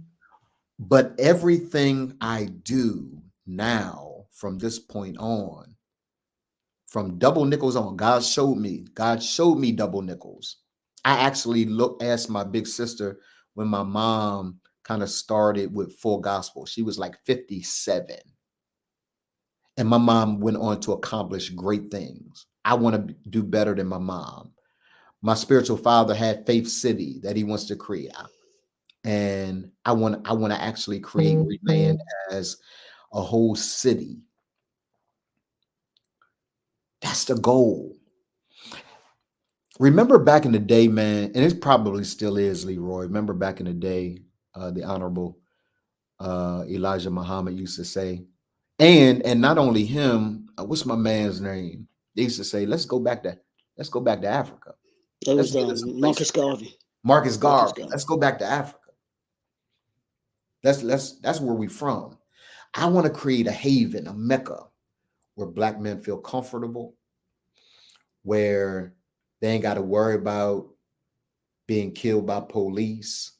S1: But everything I do now from this point on, from double nickels on, God showed me double nickels. I actually asked my big sister when my mom kind of started with Full Gospel. She was like 57. And my mom went on to accomplish great things. I want to do better than my mom. My spiritual father had Faith City that he wants to create. And I want to actually create Reland as a whole city. That's the goal. Remember back in the day, man, and it probably still is, Leroy. Remember back in the day, the Honorable Elijah Muhammad used to say, and not only him, what's my man's name? They used to say, let's go back to Africa.
S2: it
S1: Let's
S2: was
S1: get us a place.
S2: Marcus Garvey.
S1: Marcus Garvey. Let's go back to Africa. That's where we from. I want to create a haven, a mecca, where Black men feel comfortable, where they ain't got to worry about being killed by police.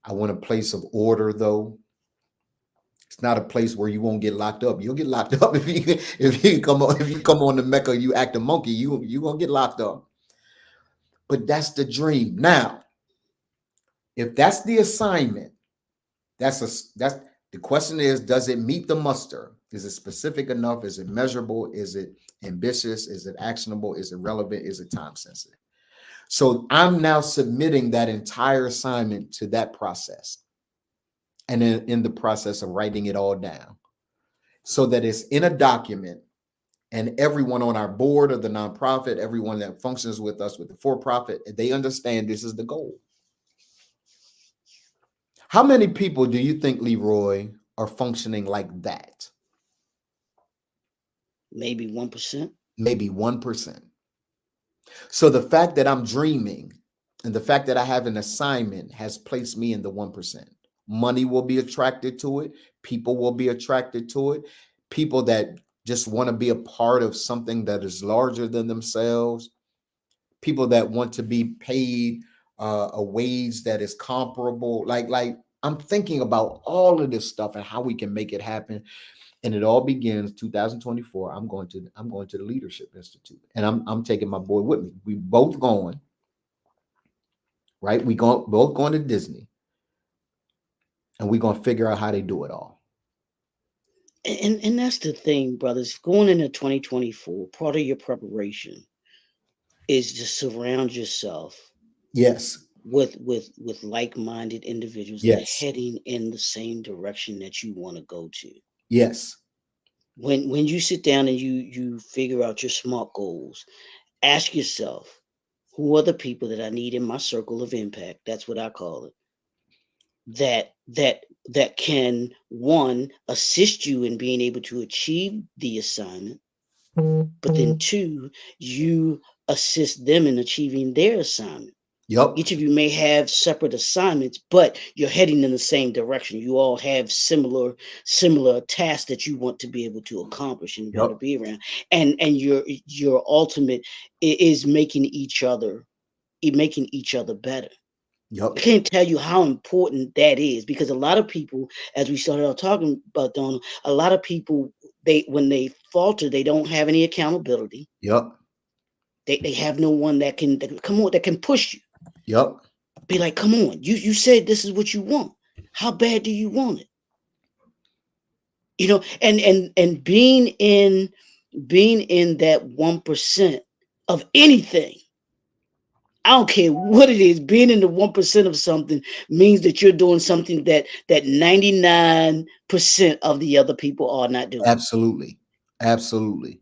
S1: I want a place of order, though. It's not a place where you won't get locked up. You'll get locked up if you come on the Mecca, you act a monkey, you gonna get locked up. But that's the dream. Now, if that's the assignment, that's the question is, does it meet the muster? Is it specific enough? Is it measurable? Is it ambitious? Is it actionable? Is it relevant? Is it time sensitive? So I'm now submitting that entire assignment to that process. And then in the process of writing it all down so that it's in a document, and everyone on our board of the nonprofit, everyone that functions with us with the for-profit, they understand this is the goal. How many people do you think, Leroy, are functioning like that?
S2: Maybe 1%.
S1: Maybe 1%. So the fact that I'm dreaming and the fact that I have an assignment has placed me in the 1%. Money will be attracted to it. People will be attracted to it. People that just want to be a part of something that is larger than themselves. People that want to be paid a wage that is comparable. Like I'm thinking about all of this stuff and how we can make it happen. And it all begins 2024. I'm going to the Leadership Institute, and I'm taking my boy with me. We both going, right? We both going to Disney, and we're gonna figure out how they do it all.
S2: And that's the thing, brothers. Going into 2024, part of your preparation is to surround yourself
S1: Yes,
S2: with like-minded individuals that are
S1: yes,
S2: heading in the same direction that you want to go to.
S1: yes.
S2: When you sit down and you figure out your SMART goals, ask yourself, who are the people that I need in my circle of impact? That's what I call it. That can, one, assist you in being able to achieve the assignment, but then two, you assist them in achieving their assignment.
S1: Yep,
S2: Each of you may have separate assignments, but you're heading in the same direction. You all have similar tasks that you want to be able to accomplish and want to
S1: yep,
S2: be around. And your ultimate is making each other better. I
S1: yep.
S2: can't tell you how important that is, because a lot of people, as we started out talking about, Donald, a lot of people, they when they falter, they don't have any accountability.
S1: Yep.
S2: They have no one that can come on, that can push you.
S1: Yep.
S2: Be like, come on, you said this is what you want. How bad do you want it? And being in that 1% of anything. I don't care what it is. Being in the 1% of something means that you're doing something that 99% of the other people are not doing.
S1: Absolutely. Absolutely.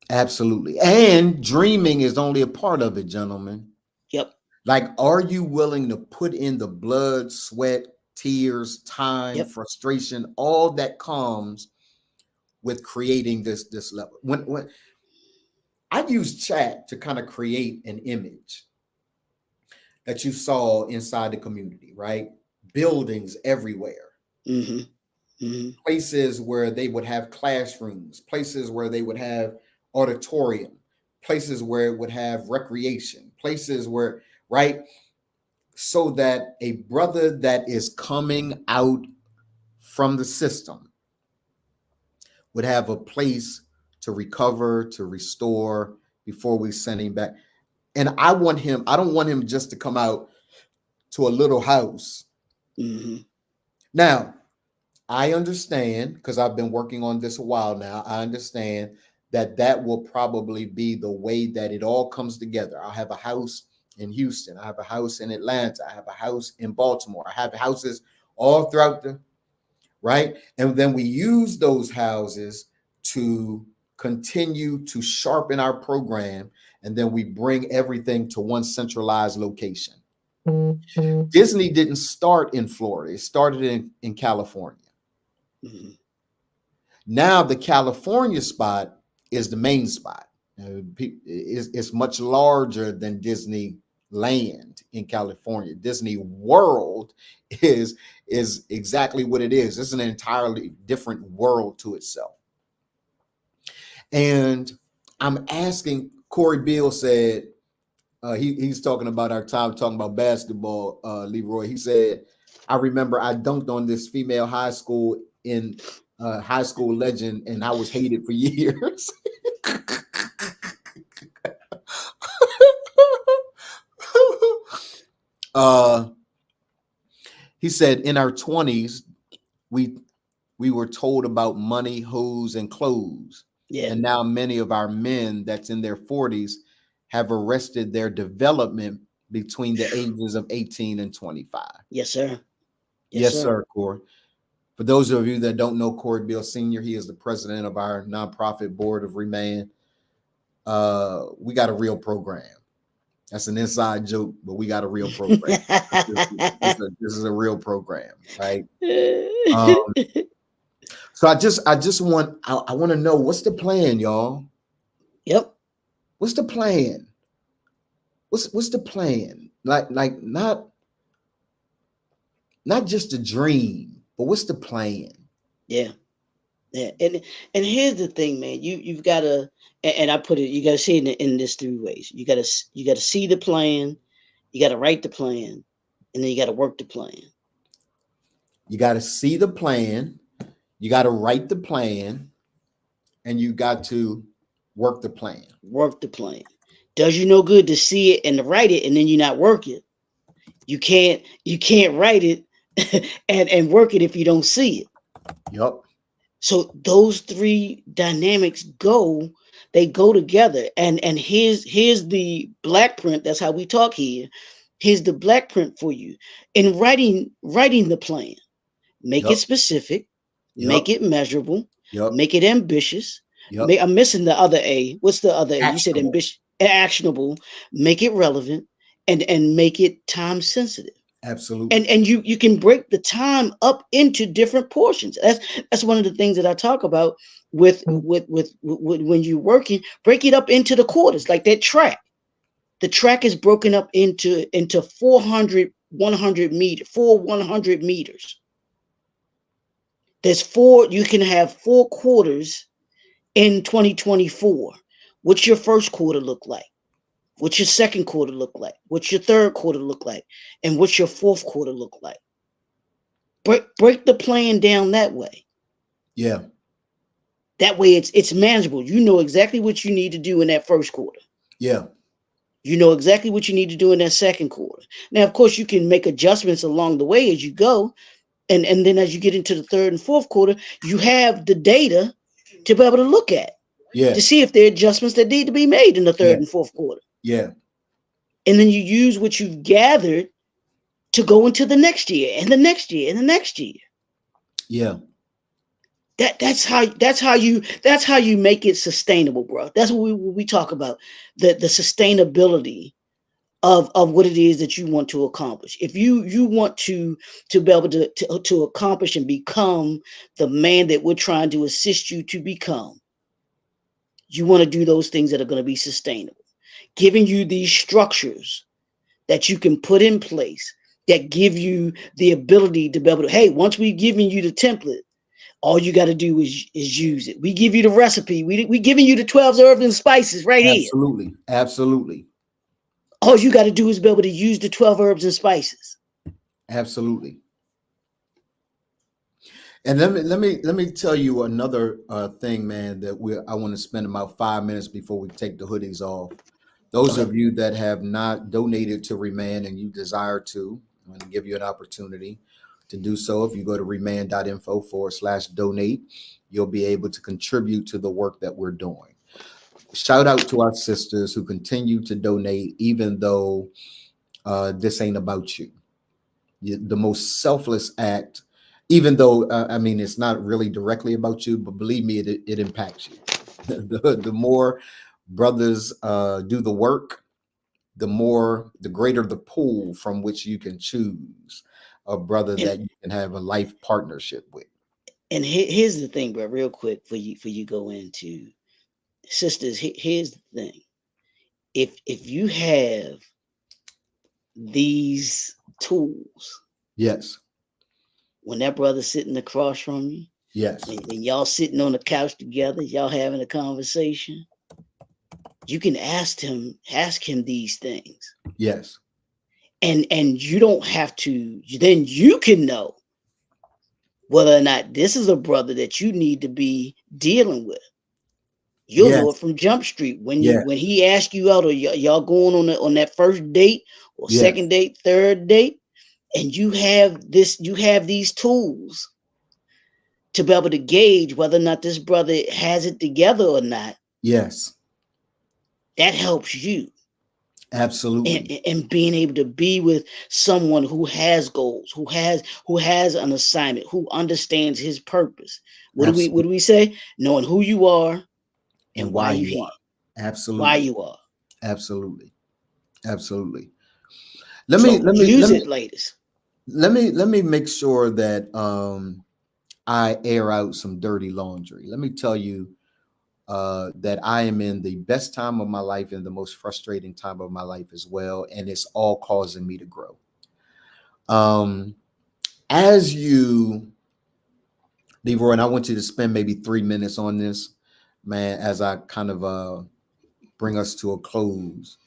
S1: Absolutely. And dreaming is only a part of it, gentlemen.
S2: Yep.
S1: Like, are you willing to put in the blood, sweat, tears, time,
S2: Yep.
S1: frustration, all that comes with creating this level? When I use chat to kind of create an image that you saw inside the community, right? Buildings everywhere,
S2: Mm-hmm. Mm-hmm.
S1: places where they would have classrooms, places where they would have auditorium, places where it would have recreation, places where, right? So that a brother that is coming out from the system would have a place to recover, to restore before we send him back. And I don't want him just to come out to a little house.
S2: Mm-hmm.
S1: Now, I understand, because I've been working on this a while now. I understand that that will probably be the way that it all comes together. I'll have a house in Houston. I have a house in Atlanta. I have a house in Baltimore. I have houses all throughout the right. And then we use those houses to continue to sharpen our program. And then we bring everything to one centralized location. Disney didn't start in Florida, it started in California.
S2: Mm-hmm.
S1: Now the California spot is the main spot. It's much larger than Disneyland in California. Disney World is exactly what it is. It's an entirely different world to itself. And I'm asking. Corey Beal said he's talking about our time talking about basketball. Leroy, he said, I remember I dunked on this female high school legend, and I was hated for years. uh, he said, in our 20s, we were told about money, hoes, and clothes.
S2: Yeah.
S1: And now many of our men that's in their 40s have arrested their development between the ages of 18 and 25.
S2: Yes, sir.
S1: Yes, sir, Corey. For those of you that don't know Corey Beal Sr., he is the president of our nonprofit board of Remand. We got a real program. That's an inside joke, but we got a real program. this is a real program, right? So I just want to know, what's the plan, y'all?
S2: Yep.
S1: What's the plan? What's the plan? Like not just a dream, but what's the plan?
S2: Yeah. Yeah. And here's the thing, man. You've got to, and I put it, you got to see it in this three ways. You got to see the plan, you got to write the plan, and then you got to work the plan.
S1: You got to see the plan. You got to write the plan, and you got to work the plan.
S2: Work the plan. Does you no good to see it and to write it and then you not work it. You can't write it and work it if you don't see it.
S1: Yep.
S2: So those three dynamics they go together. And here's the black print. That's how we talk here. Here's the black print for you. In writing the plan, make it
S1: Yep.
S2: specific, make
S1: Yep.
S2: it measurable,
S1: Yep.
S2: make it ambitious.
S1: Yep.
S2: I'm missing the other A. What's the other A? You said
S1: Actionable.
S2: ambitious, actionable, make it relevant, and make it time sensitive.
S1: Absolutely.
S2: And you can break the time up into different portions. That's one of the things that I talk about with when you're working. Break it up into the quarters, like that track. The track is broken up into 400 100 meter 100 meters. There's four. You can have 4 quarters in 2024. What's your first quarter look like? What's your second quarter look like? What's your third quarter look like? And what's your fourth quarter look like? Break the plan down that way.
S1: Yeah.
S2: That way it's manageable. You know exactly what you need to do in that first quarter.
S1: Yeah.
S2: You know exactly what you need to do in that second quarter. Now, of course, you can make adjustments along the way as you go. And then as you get into the third and fourth quarter, you have the data to be able to look at
S1: Yeah.
S2: to see if there are adjustments that need to be made in the third
S1: Yeah.
S2: and fourth quarter.
S1: Yeah.
S2: And then you use what you've gathered to go into the next year and the next year and the next year.
S1: Yeah.
S2: That's how you make it sustainable, bro. That's what we talk about, the sustainability of what it is that you want to accomplish. If you want to be able to accomplish and become the man that we're trying to assist you to become, you want to do those things that are going to be sustainable, giving you these structures that you can put in place that give you the ability to be able to, hey, once we've given you the template, all you got to do is use it. We give you the recipe. We giving you the 12 herbs and spices right here.
S1: Absolutely. Absolutely.
S2: All you got to do is be able to use the 12 herbs and spices.
S1: Absolutely. And let me tell you another thing, man, that I want to spend about 5 minutes before we take the hoodies off. Those
S2: Okay.
S1: of you that have not donated to Remand and you desire to, I'm going to give you an opportunity to do so. If you go to remand.info/donate, you'll be able to contribute to the work that we're doing. Shout out to our sisters who continue to donate, even though this ain't about you. The most selfless act, even though I mean it's not really directly about you, but believe me, it impacts you. The more brothers do the work, the greater the pool from which you can choose a brother
S2: And
S1: that you can have a life partnership with.
S2: and here's the thing, bro, real quick for you go into sisters. Here's the thing. If you have these tools,
S1: Yes,
S2: when that brother's sitting across from you,
S1: yes,
S2: when y'all sitting on the couch together, y'all having a conversation, you can ask him these things.
S1: yes,
S2: And you don't have to, then you can know whether or not this is a brother that you need to be dealing with. You'll know it
S1: yes,
S2: from Jump Street
S1: yes,
S2: when he asks you out, or y'all going on that first date or
S1: yes,
S2: second date, third date, and you have these tools to be able to gauge whether or not this brother has it together or not.
S1: yes,
S2: That helps you
S1: absolutely,
S2: and being able to be with someone who has goals, who has an assignment, who understands his purpose. What do
S1: absolutely,
S2: we say? Knowing who you are
S1: and
S2: and why
S1: why
S2: you
S1: you
S2: here,
S1: are.
S2: why
S1: Absolutely,
S2: you are.
S1: absolutely, absolutely. Let me
S2: So
S1: let me
S2: use
S1: let me
S2: it, ladies.
S1: let me make sure that I air out some dirty laundry. Let me tell you that I am in the best time of my life and the most frustrating time of my life as well, and it's all causing me to grow. Um, as you, Leroy, and I want you to spend maybe 3 minutes on this, man, as I kind of bring us to a close.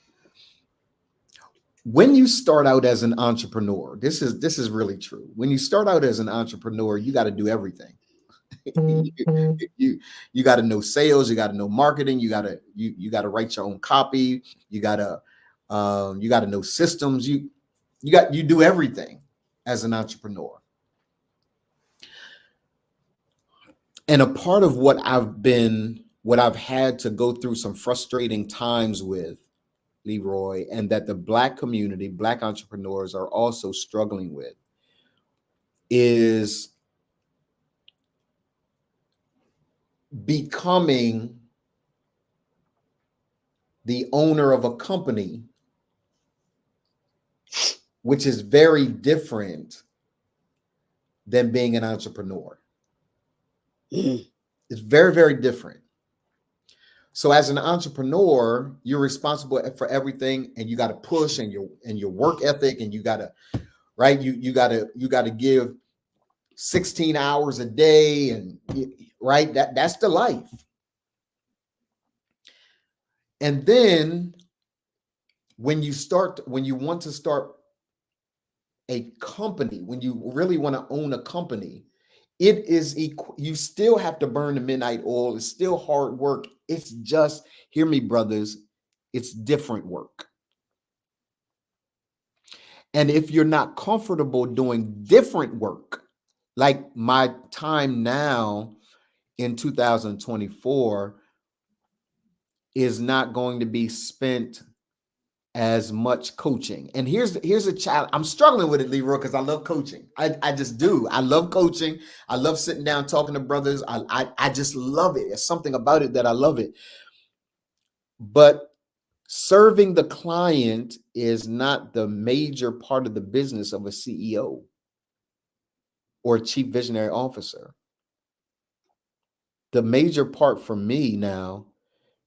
S1: when you start out as an entrepreneur, this is really true. When you start out as an entrepreneur, you got to do everything. you you got to know sales, you got to know marketing, you got to write your own copy, you got to know systems. You do everything as an entrepreneur. And a part of what I've had to go through some frustrating times with, Leroy, and that the Black community, Black entrepreneurs are also struggling with, is becoming the owner of a company, which is very different than being an entrepreneur. It's very, very different. So as an entrepreneur, you're responsible for everything, and you got to push, and your work ethic, and you got to, right? You got to give 16 hours a day, and right, that's the life. And then when you want to start a company, when you really want to own a company, it is you still have to burn the midnight oil. It's still hard work. It's just, hear me, brothers, it's different work. And if you're not comfortable doing different work, like my time now in 2024 is not going to be spent as much coaching. And here's a challenge. I'm struggling with it, Leroy, because I love coaching. I just do. I love coaching. I love sitting down talking to brothers. I just love it. There's something about it that I love it. But serving the client is not the major part of the business of a CEO or a chief visionary officer. The major part for me now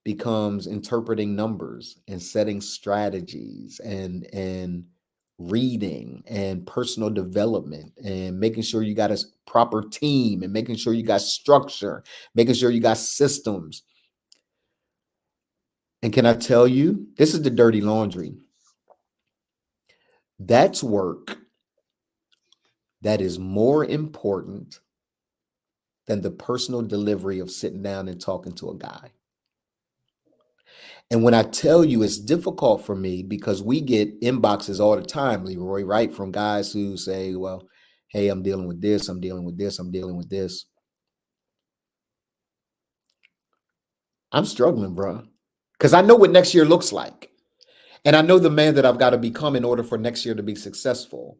S1: becomes interpreting numbers and setting strategies and reading and personal development and making sure you got a proper team and making sure you got structure, making sure you got systems. And can I tell you, this is the dirty laundry. That's work that is more important than the personal delivery of sitting down and talking to a guy. And when I tell you it's difficult for me, because we get inboxes all the time, Leroy, right? From guys who say, well, hey, I'm dealing with this, I'm dealing with this, I'm dealing with this. I'm struggling, bro, because I know what next year looks like. And I know the man that I've got to become in order for next year to be successful.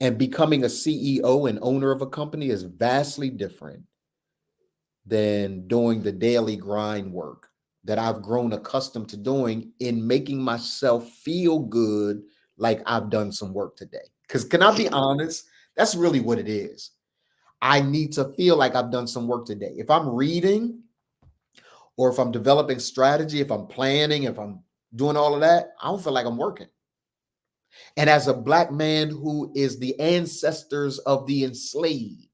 S1: And becoming a CEO and owner of a company is vastly different than doing the daily grind work that I've grown accustomed to doing in making myself feel good, like I've done some work today. Because can I be honest? That's really what it is. I need to feel like I've done some work today. If I'm reading or if I'm developing strategy, if I'm planning, if I'm doing all of that, I don't feel like I'm working. And as a Black man who is the ancestors of the enslaved,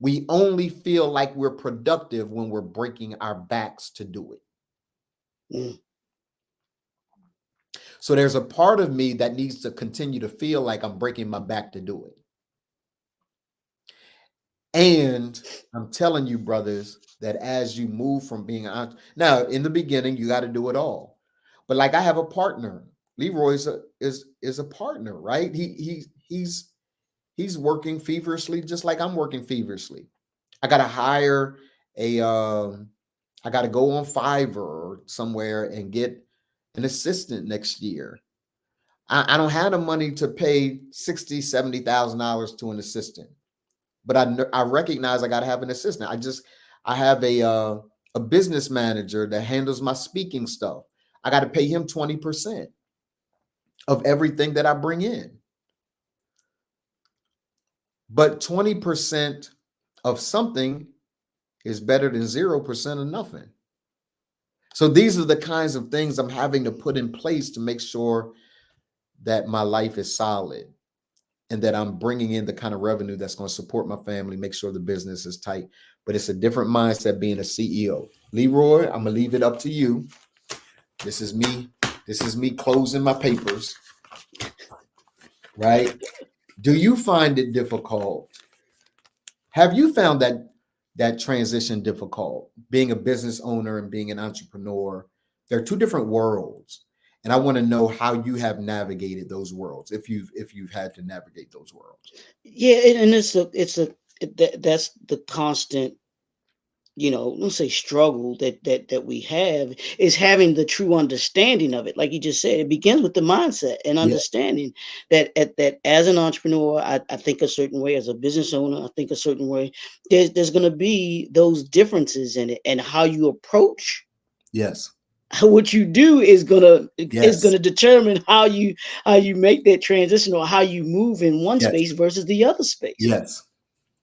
S1: we only feel like we're productive when we're breaking our backs to do it. So there's a part of me that needs to continue to feel like I'm breaking my back to do it. And I'm telling you, brothers, that as you move from being now in the beginning, you got to do it all. But like I have a partner. Leroy is a partner, right? He's working feverishly, just like I'm working feverishly. I got to hire I got to go on Fiverr or somewhere and get an assistant next year. I don't have the money to pay $60,000, $70,000 to an assistant, but I recognize I got to have an assistant. I have a business manager that handles my speaking stuff. I got to pay him 20% of everything that I bring in. But 20% of something is better than 0% of nothing. So these are the kinds of things I'm having to put in place to make sure that my life is solid and that I'm bringing in the kind of revenue that's going to support my family, make sure the business is tight. But it's a different mindset being a CEO. Leroy, I'm going to leave it up to you. This is me. This is me closing my papers, right? Do you find it difficult? Have you found that transition difficult? Being a business owner and being an entrepreneur, they're two different worlds. And I want to know how you have navigated those worlds, if you've had to navigate those worlds.
S2: Yeah, and that's the constant, let's say struggle that we have, is having the true understanding of it. Like you just said, it begins with the mindset and
S1: Yeah.
S2: understanding that as an entrepreneur, I think a certain way. As a business owner, I think a certain way. There's going to be those differences in it, and how you approach
S1: Yes.
S2: what you do is
S1: Yes.
S2: gonna determine how you make that transition, or how you move in one
S1: Yes.
S2: space versus the other space.
S1: Yes.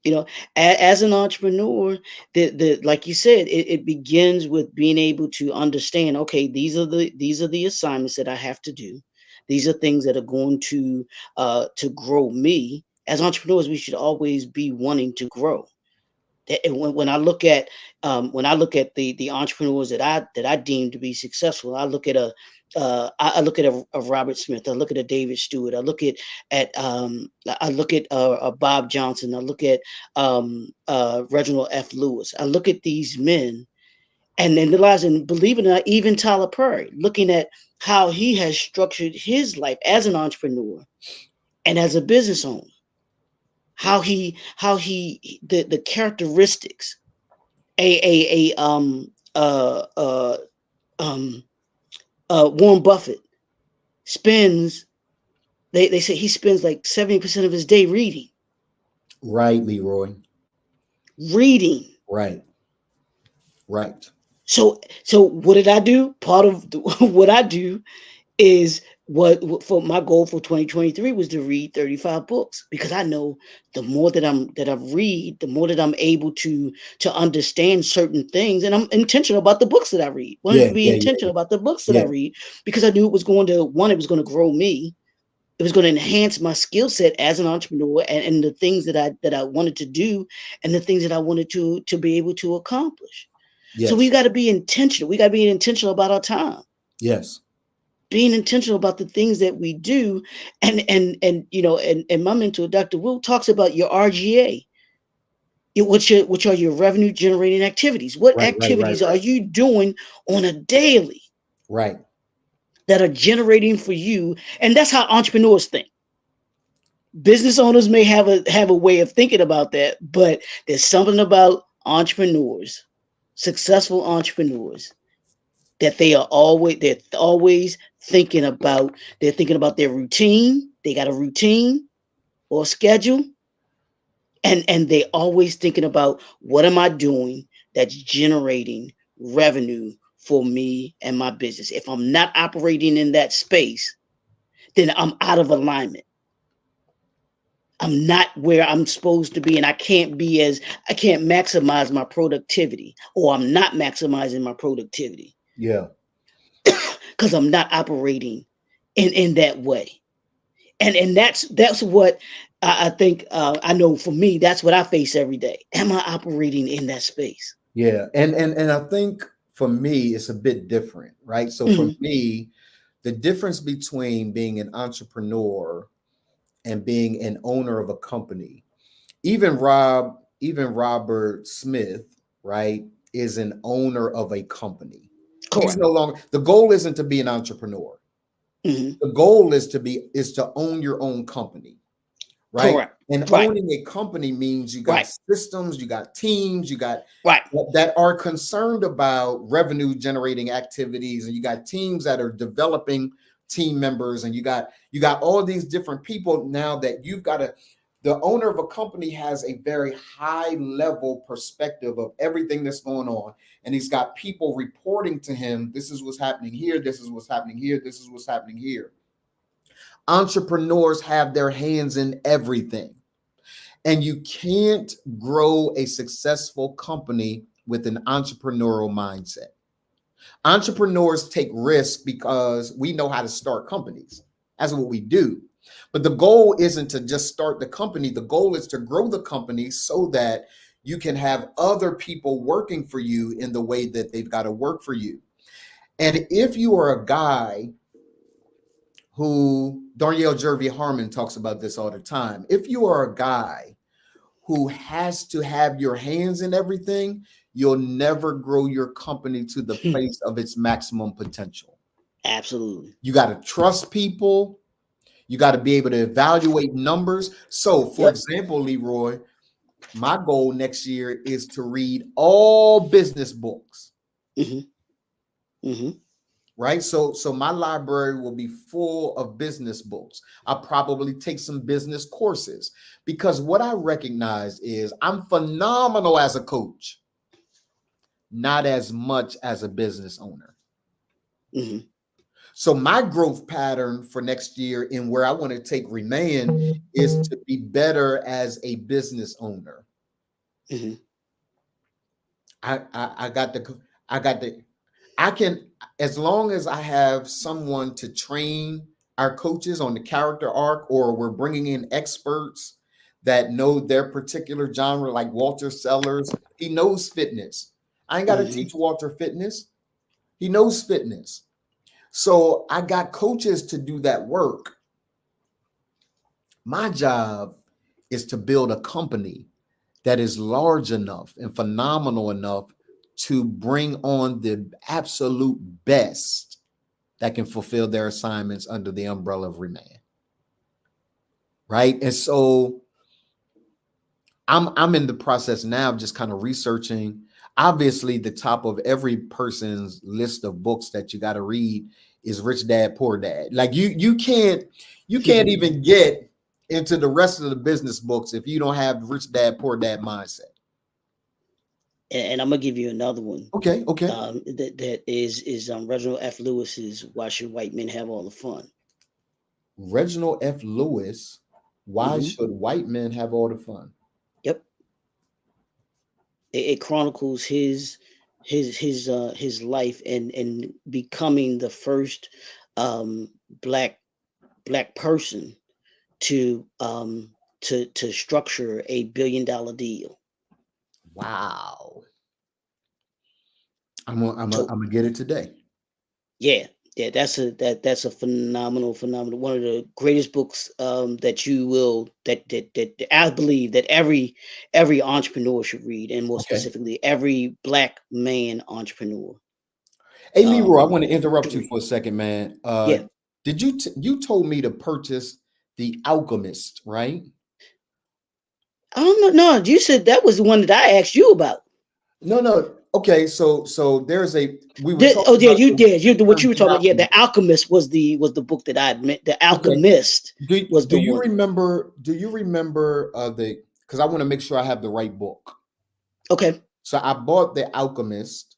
S2: You know, as an entrepreneur, the like you said, it begins with being able to understand, okay, these are the assignments that I have to do. These are things that are going to grow me. As entrepreneurs, we should always be wanting to grow. When I look at the entrepreneurs that I deem to be successful, I look at a Robert Smith, I look at a David Stewart, I look at Bob Johnson, I look at Reginald F. Lewis. I look at these men, and then realizing, believe it or not, even Tyler Perry, looking at how he has structured his life as an entrepreneur and as a business owner, how he the characteristics a um Warren Buffett spends. They say he spends like 70% of his day reading.
S1: Right, Leroy.
S2: Reading.
S1: Right. Right.
S2: So what did I do? Part of what I do is what for my goal for 2023 was to read 35 books, because I know the more that I read, the more that I'm able to understand certain things, and I'm intentional about the books that I read. Wanted
S1: Yeah.
S2: to be
S1: Yeah. Yeah.
S2: intentional about the books that I
S1: Yeah.
S2: read, because I knew it was going to grow me. It was going to enhance my skill set as an entrepreneur, and the things that I wanted to do, and the things that I wanted to be able to accomplish. So we
S1: Yes.
S2: got to be intentional. We got to be intentional about our time,
S1: Yes.
S2: being intentional about the things that we do. And my mentor, Dr. Wu, talks about your RGA. Which are your revenue generating activities? What
S1: Right. Right. Right.
S2: activities are
S1: Right.
S2: you doing on a daily
S1: Right.
S2: that are generating for you? And that's how entrepreneurs think. Business owners may have a way of thinking about that, but there's something about entrepreneurs, successful entrepreneurs, that they're always thinking about their routine. They got a routine or schedule, and they always thinking about, what am I doing that's generating revenue for me and my business. If I'm not operating in that space, then I'm out of alignment. I'm not where I'm supposed to be, and I can't maximize my productivity, or I'm not maximizing my productivity,
S1: Yeah.
S2: because I'm not operating in that way. And that's what I think. I know for me, that's what I face every day. Am I operating in that space?
S1: Yeah. And I think for me, it's a bit different, right? So for
S2: Hmm.
S1: me, the difference between being an entrepreneur and being an owner of a company, even Robert Smith, right, is an owner of a company. He's
S2: Correct.
S1: no longer, the goal isn't to be an entrepreneur.
S2: Hmm.
S1: The goal is to own your own company, right?
S2: Correct.
S1: And
S2: Right.
S1: owning a company means you got
S2: Right.
S1: systems, you got teams, you got
S2: Right.
S1: that are concerned about revenue generating activities, and you got teams that are developing team members, and you got all these different people now that you've got to. The owner of a company has a very high level perspective of everything that's going on, and he's got people reporting to him, this is what's happening here, this is what's happening here, this is what's happening here. Entrepreneurs have their hands in everything. And you can't grow a successful company with an entrepreneurial mindset. Entrepreneurs take risks because we know how to start companies. That's what we do. But the goal isn't to just start the company. The goal is to grow the company so that you can have other people working for you in the way that they've got to work for you. And if you are a guy who Darnell Jervey Harmon talks about this all the time. If you are a guy who has to have your hands in everything, you'll never grow your company to the place of its maximum potential.
S2: Absolutely.
S1: You got to trust people. You got to be able to evaluate numbers. So, for example, Leroy, my goal next year is to read all business books. Right. So my library will be full of business books. I'll probably take some business courses, because what I recognize is I'm phenomenal as a coach, not as much as a business owner. So my growth pattern for next year and where I want to take Remain is to be better as a business owner. I can, as long as I have someone to train our coaches on the character arc, or we're bringing in experts that know their particular genre, like Walter Sellers, he knows fitness. I ain't got to teach Walter fitness. He knows fitness. So I got coaches to do that work. My job is to build a company that is large enough and phenomenal enough to bring on the absolute best that can fulfill their assignments under the umbrella of Remain. Right. And so I'm in the process now of just kind of researching. Obviously, the top of every person's list of books that you got to read is Rich Dad, Poor Dad. Like you can't even get into the rest of the business books if you don't have Rich Dad, Poor Dad mindset.
S2: And I'm gonna give you another one.
S1: Okay.
S2: That is Reginald F. Lewis's "Why Should White Men Have All the Fun?"
S1: Reginald F. Lewis, Why Should White Men Have All the Fun?
S2: Yep. It chronicles his life and becoming the first black person to structure a $1 billion deal.
S1: Wow. I'm gonna get it today.
S2: Yeah, that's a phenomenal. One of the greatest books that I believe that every entrepreneur should read, and more specifically, every Black man entrepreneur.
S1: Hey, Leroy, I want to interrupt you for a second, man. Did you told me to purchase The Alchemist, right?
S2: I don't know. No, you said that was the one that I asked you about.
S1: No. Okay, so there's a
S2: you did. What you were talking about? Yeah, The Alchemist was the book that I meant. The Alchemist was the one.
S1: Do you remember the? Because I want to make sure I have the right book.
S2: Okay.
S1: So I bought The Alchemist,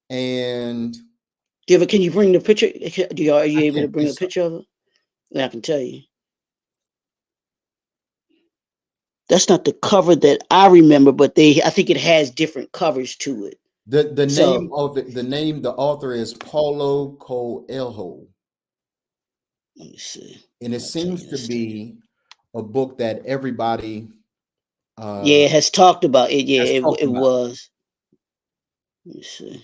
S1: and
S2: can you bring the picture? Are you able to bring a picture of it? I can tell you. That's not the cover that I remember, but I think it has different covers to it.
S1: The name of it, the author is Paulo Coelho.
S2: Let me see.
S1: And it seems to be a book that everybody
S2: has talked about it. Yeah, it was. Let me see.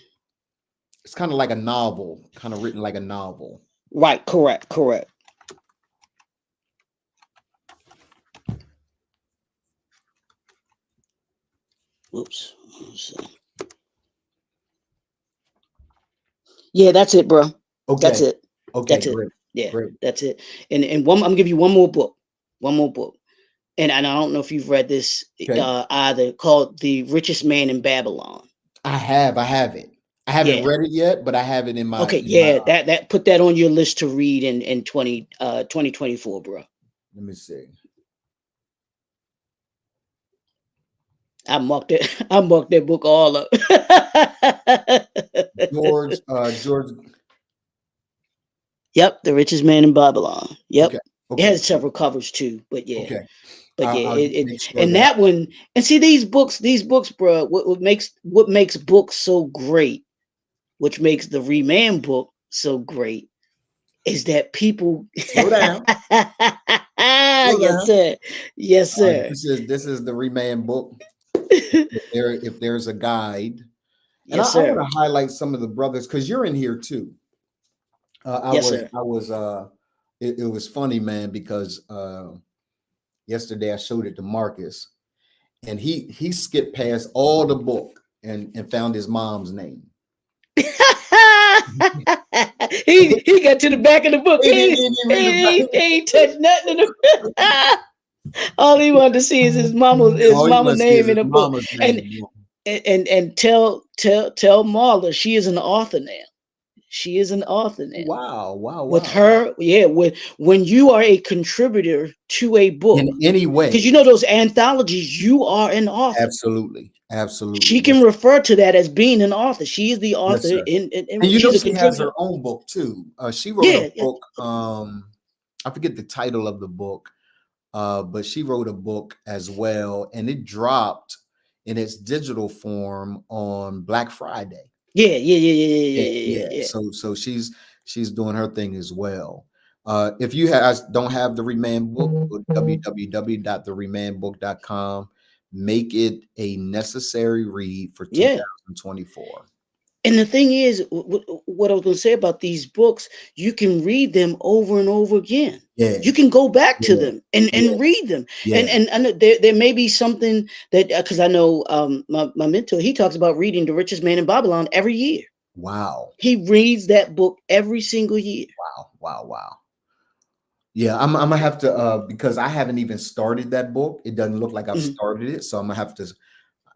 S1: It's kind of like a novel, kind of written like a novel.
S2: Right, correct. Whoops. Yeah, that's it, bro.
S1: Okay.
S2: That's it.
S1: Okay,
S2: that's
S1: great.
S2: It. Yeah,
S1: great.
S2: That's it. And I'm gonna give you one more book. And I don't know if you've read this either, called The Richest Man in Babylon.
S1: I have it. I haven't read it yet, but I have it in my.
S2: Okay, that put that on your list to read in 2024, bro.
S1: Let me see.
S2: I marked that book all up.
S1: George.
S2: Yep, The Richest Man in Babylon. Yep. Okay. It has several covers too, but yeah.
S1: Okay.
S2: But that one, and see these books, bro. What makes books so great, which makes the Remain book so great, is that people.
S1: Slow down.
S2: Yes, sir.
S1: This is the Remain book. If there's a guide, and I want to highlight some of the brothers, because you're in here too. I it was funny, man, because yesterday I showed it to Marcus, and he skipped past all the book and found his mom's name.
S2: He got to the back of the book.
S1: He didn't even read
S2: He
S1: about
S2: ain't touched nothing in the all he wanted to see is his
S1: it. All you
S2: mama
S1: must see is
S2: name
S1: his
S2: in a book.
S1: mama's
S2: And
S1: name.
S2: tell Marla she is an author now. She is an author now.
S1: Wow, wow,
S2: With
S1: wow.
S2: her, yeah, when you are a contributor to a book,
S1: In any
S2: because you
S1: way.
S2: know those anthologies, you are an author.
S1: Absolutely. Absolutely.
S2: She can
S1: Yes,
S2: refer to that as being an author. She is the
S1: yes,
S2: author,
S1: sir.
S2: and
S1: And you know
S2: she's a
S1: she has
S2: contributor.
S1: her own book too. She wrote a
S2: Yeah, yeah,
S1: book. I forget the title of the book, but she wrote a book as well, and it dropped in its digital form on Black Friday.
S2: yeah, yeah, yeah, yeah, yeah,
S1: Yeah,
S2: yeah, yeah,
S1: yeah.
S2: yeah.
S1: So she's doing her thing as well. If you guys don't have the Remand book, go to www.theremandbook.com. Make it a necessary read for
S2: Yeah.
S1: 2024.
S2: And the thing is, what I was going to say about these books, you can read them over and over again.
S1: Yeah,
S2: You can go back to
S1: yeah,
S2: them and
S1: yeah,
S2: read them.
S1: yeah.
S2: And I know there may be something that, because I know my mentor, he talks about reading The Richest Man in Babylon every year.
S1: Wow,
S2: He reads that book every single year.
S1: wow, wow, wow. Yeah, I'm gonna have to because I haven't even started that book. It doesn't look like I've
S2: Mhm.
S1: started it, so I'm gonna have to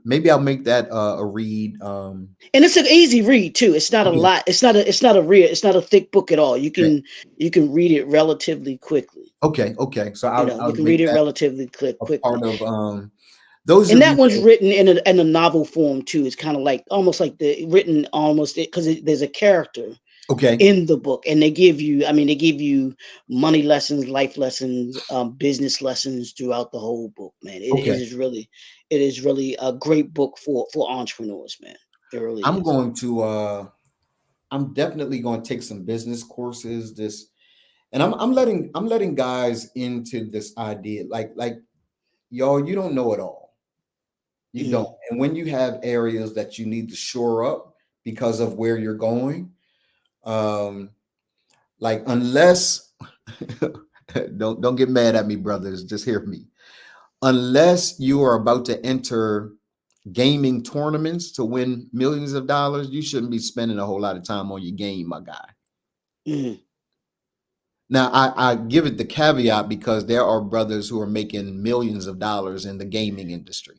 S1: maybe I'll make that a read.
S2: And it's an easy read too. It's not a
S1: Okay,
S2: lot. It's not a thick book at all.
S1: okay,
S2: You can read it relatively quickly.
S1: okay, okay. So
S2: You know, you
S1: I'll
S2: can read
S1: make
S2: it
S1: that
S2: relatively
S1: a
S2: quickly.
S1: part of those
S2: And
S1: of
S2: that
S1: you
S2: one's
S1: that
S2: written in a novel form too. It's kind of like almost like the written almost because there's a character
S1: okay,
S2: in the book, and they give you, I mean, they give you money lessons, life lessons, business lessons throughout the whole book. Man,
S1: okay.
S2: it is really a great book for entrepreneurs. Man, it really
S1: I'm
S2: is.
S1: going to I'm definitely going to take some business courses this and I'm letting guys into this idea like y'all you don't know it all. You don't.
S2: Mhm.
S1: And when you have areas that you need to shore up because of where you're going, um like unless don't get mad at me brothers, just hear me. Unless you are about to enter gaming tournaments to win millions of dollars, you shouldn't be spending a whole lot of time on your game, my guy.
S2: Mhm.
S1: Now, I give it the caveat because there are brothers who are making millions of dollars in the gaming industry,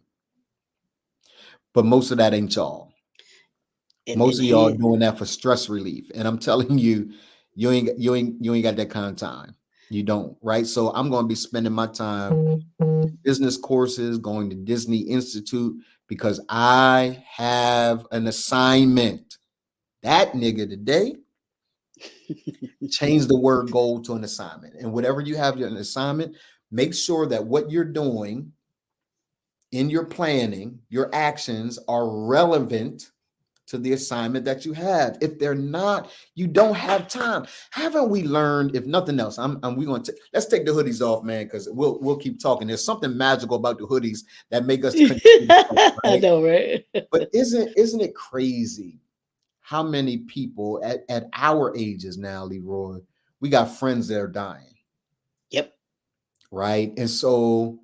S1: but most of that ain't y'all. Most
S2: And
S1: of y'all
S2: here,
S1: doing that for stress relief, and I'm telling you, you ain't got that kind of time. You don't, right? So I'm going to be spending my time business courses, going to Disney Institute because I have an assignment. That nigga today change the word goal to an assignment. And whatever you have an assignment, make sure that what you're doing in your planning, your actions are relevant to the assignment that you have. If they're not, you don't have time. Haven't we learned, if nothing else, we going to let's take the hoodies off, man, because we'll keep talking. There's something magical about the hoodies that make us continue,
S2: I
S1: right?
S2: know, right?
S1: But isn't it crazy how many people at our ages now, Leroy, we got friends that are dying,
S2: Yep.
S1: right? And so,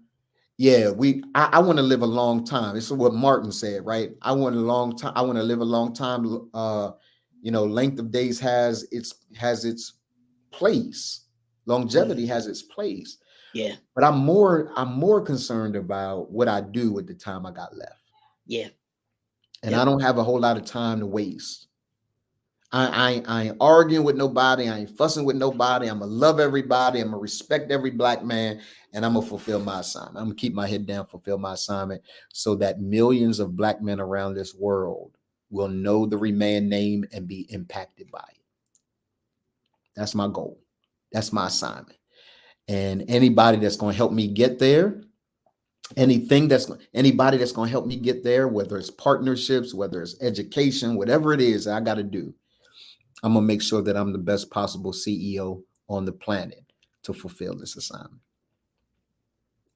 S1: yeah, I want to live a long time. This is what Martin said, right? I want a long time. I want to live a long time. Length of days has its place. Longevity
S2: Mhm.
S1: has its place.
S2: Yeah.
S1: But I'm more concerned about what I do with the time I got left.
S2: Yeah.
S1: And I
S2: Yep.
S1: don't have a whole lot of time to waste. I ain't arguing with nobody. I ain't fussing with nobody. I'm gonna love everybody. I'm gonna respect every black man, and I'm gonna fulfill my assignment. I'm gonna keep my head down, fulfill my assignment, so that millions of black men around this world will know the Remand name and be impacted by it. That's my goal. That's my assignment. And anybody that's gonna help me get there, anybody that's gonna help me get there, whether it's partnerships, whether it's education, whatever it is I got to do. I'm gonna make sure that I'm the best possible CEO on the planet to fulfill this assignment.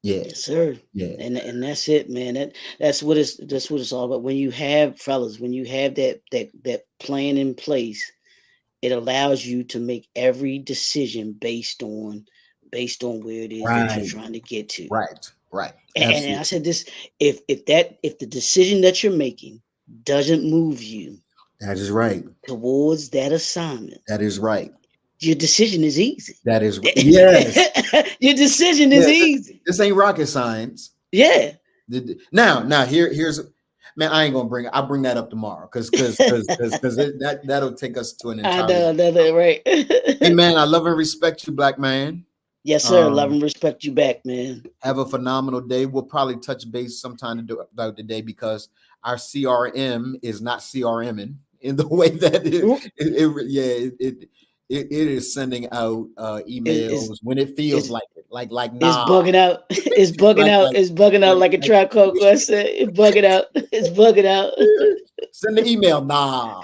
S1: Yeah,
S2: Yes, sir.
S1: yeah,
S2: And that's it, man. That's what it's all about. When you have fellas, when you have that plan in place, it allows you to make every decision based on where it is that you're
S1: Right.
S2: trying to get to.
S1: Right. Right.
S2: And I
S1: Absolutely.
S2: said this: if the decision that you're making doesn't move you
S1: That is right.
S2: towards that assignment,
S1: That is right.
S2: your decision is easy.
S1: That is yes.
S2: Your decision is
S1: Yeah.
S2: easy.
S1: This ain't rocket science.
S2: Yeah.
S1: Now here's man. I ain't gonna bring. I'll bring that up tomorrow because that'll take us to an
S2: I
S1: entirely.
S2: know, that's right.
S1: Hey man, I love and respect you, black man.
S2: Yes, sir. Love
S1: Um,
S2: and respect you back, man.
S1: have a phenomenal day. We'll probably touch base sometime to do about the day because our CRM is not CRMing in the way that it is sending out
S2: Is
S1: emails when it feels
S2: is
S1: like it. Like
S2: it's
S1: nah,
S2: bugging out. It's bugging
S1: like
S2: out.
S1: like
S2: It's bugging out
S1: like,
S2: like a
S1: like
S2: trap call said. It's bugging out. It's bugging out.
S1: send the email. Nah.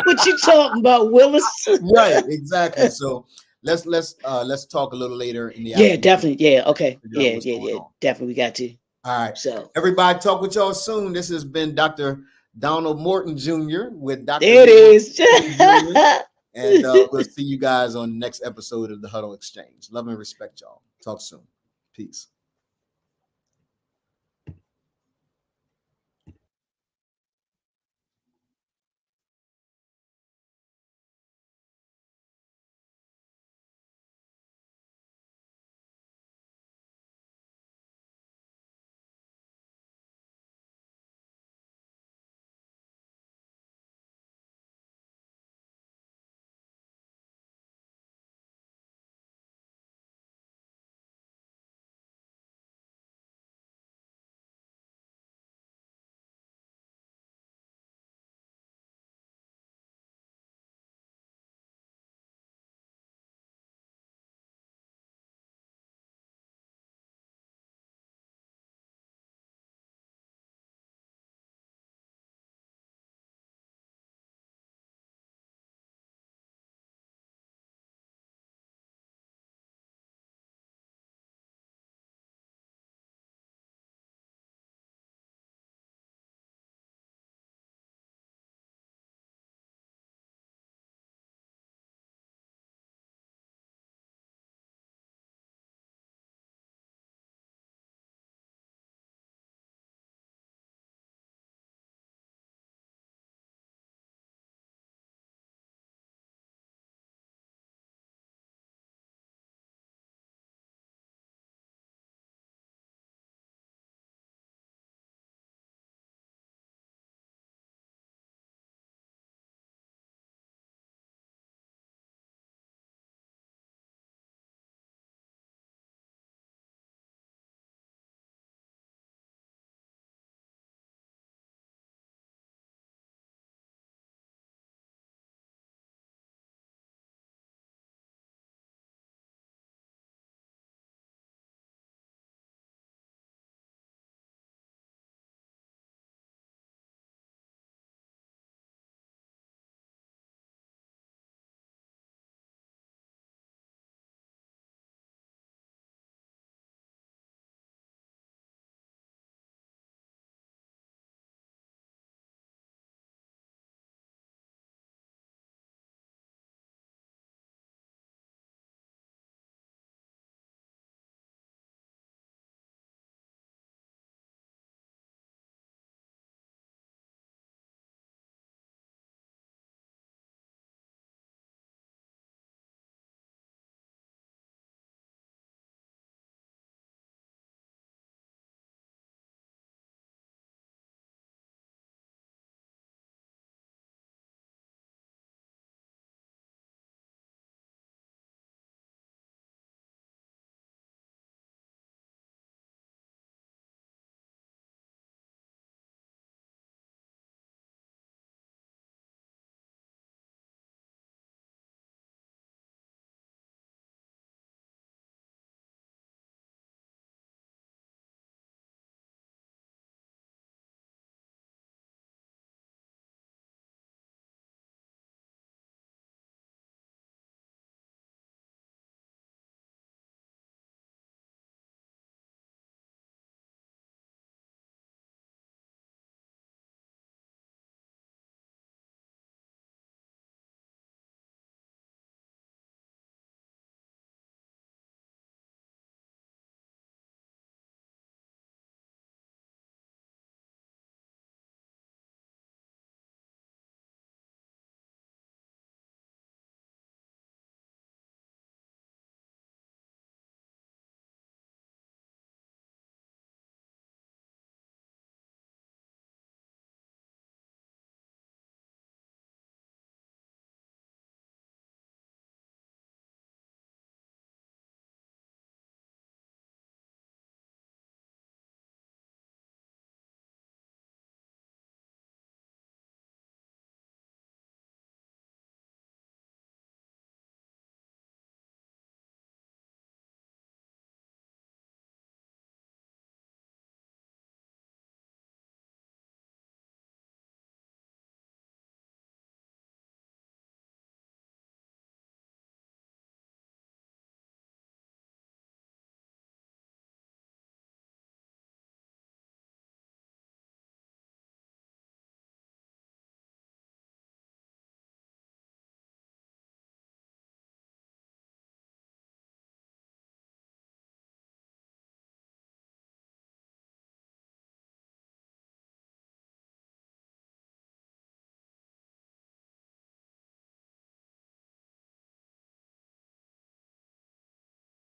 S2: What you talking about, Willis?
S1: Right, exactly. So let's talk a little later in the
S2: Yeah,
S1: afternoon.
S2: definitely. Yeah, okay.
S1: Figure out
S2: Yeah,
S1: what's
S2: yeah,
S1: going
S2: yeah.
S1: on.
S2: Definitely, we got to.
S1: All right.
S2: So
S1: Everybody, talk with y'all soon. This has been Dr. Donald Morton Jr. with Dr.
S2: there it
S1: William
S2: is.
S1: Jr. And we'll see you guys on the next episode of the Huddle Exchange. Love and respect y'all. Talk soon. Peace.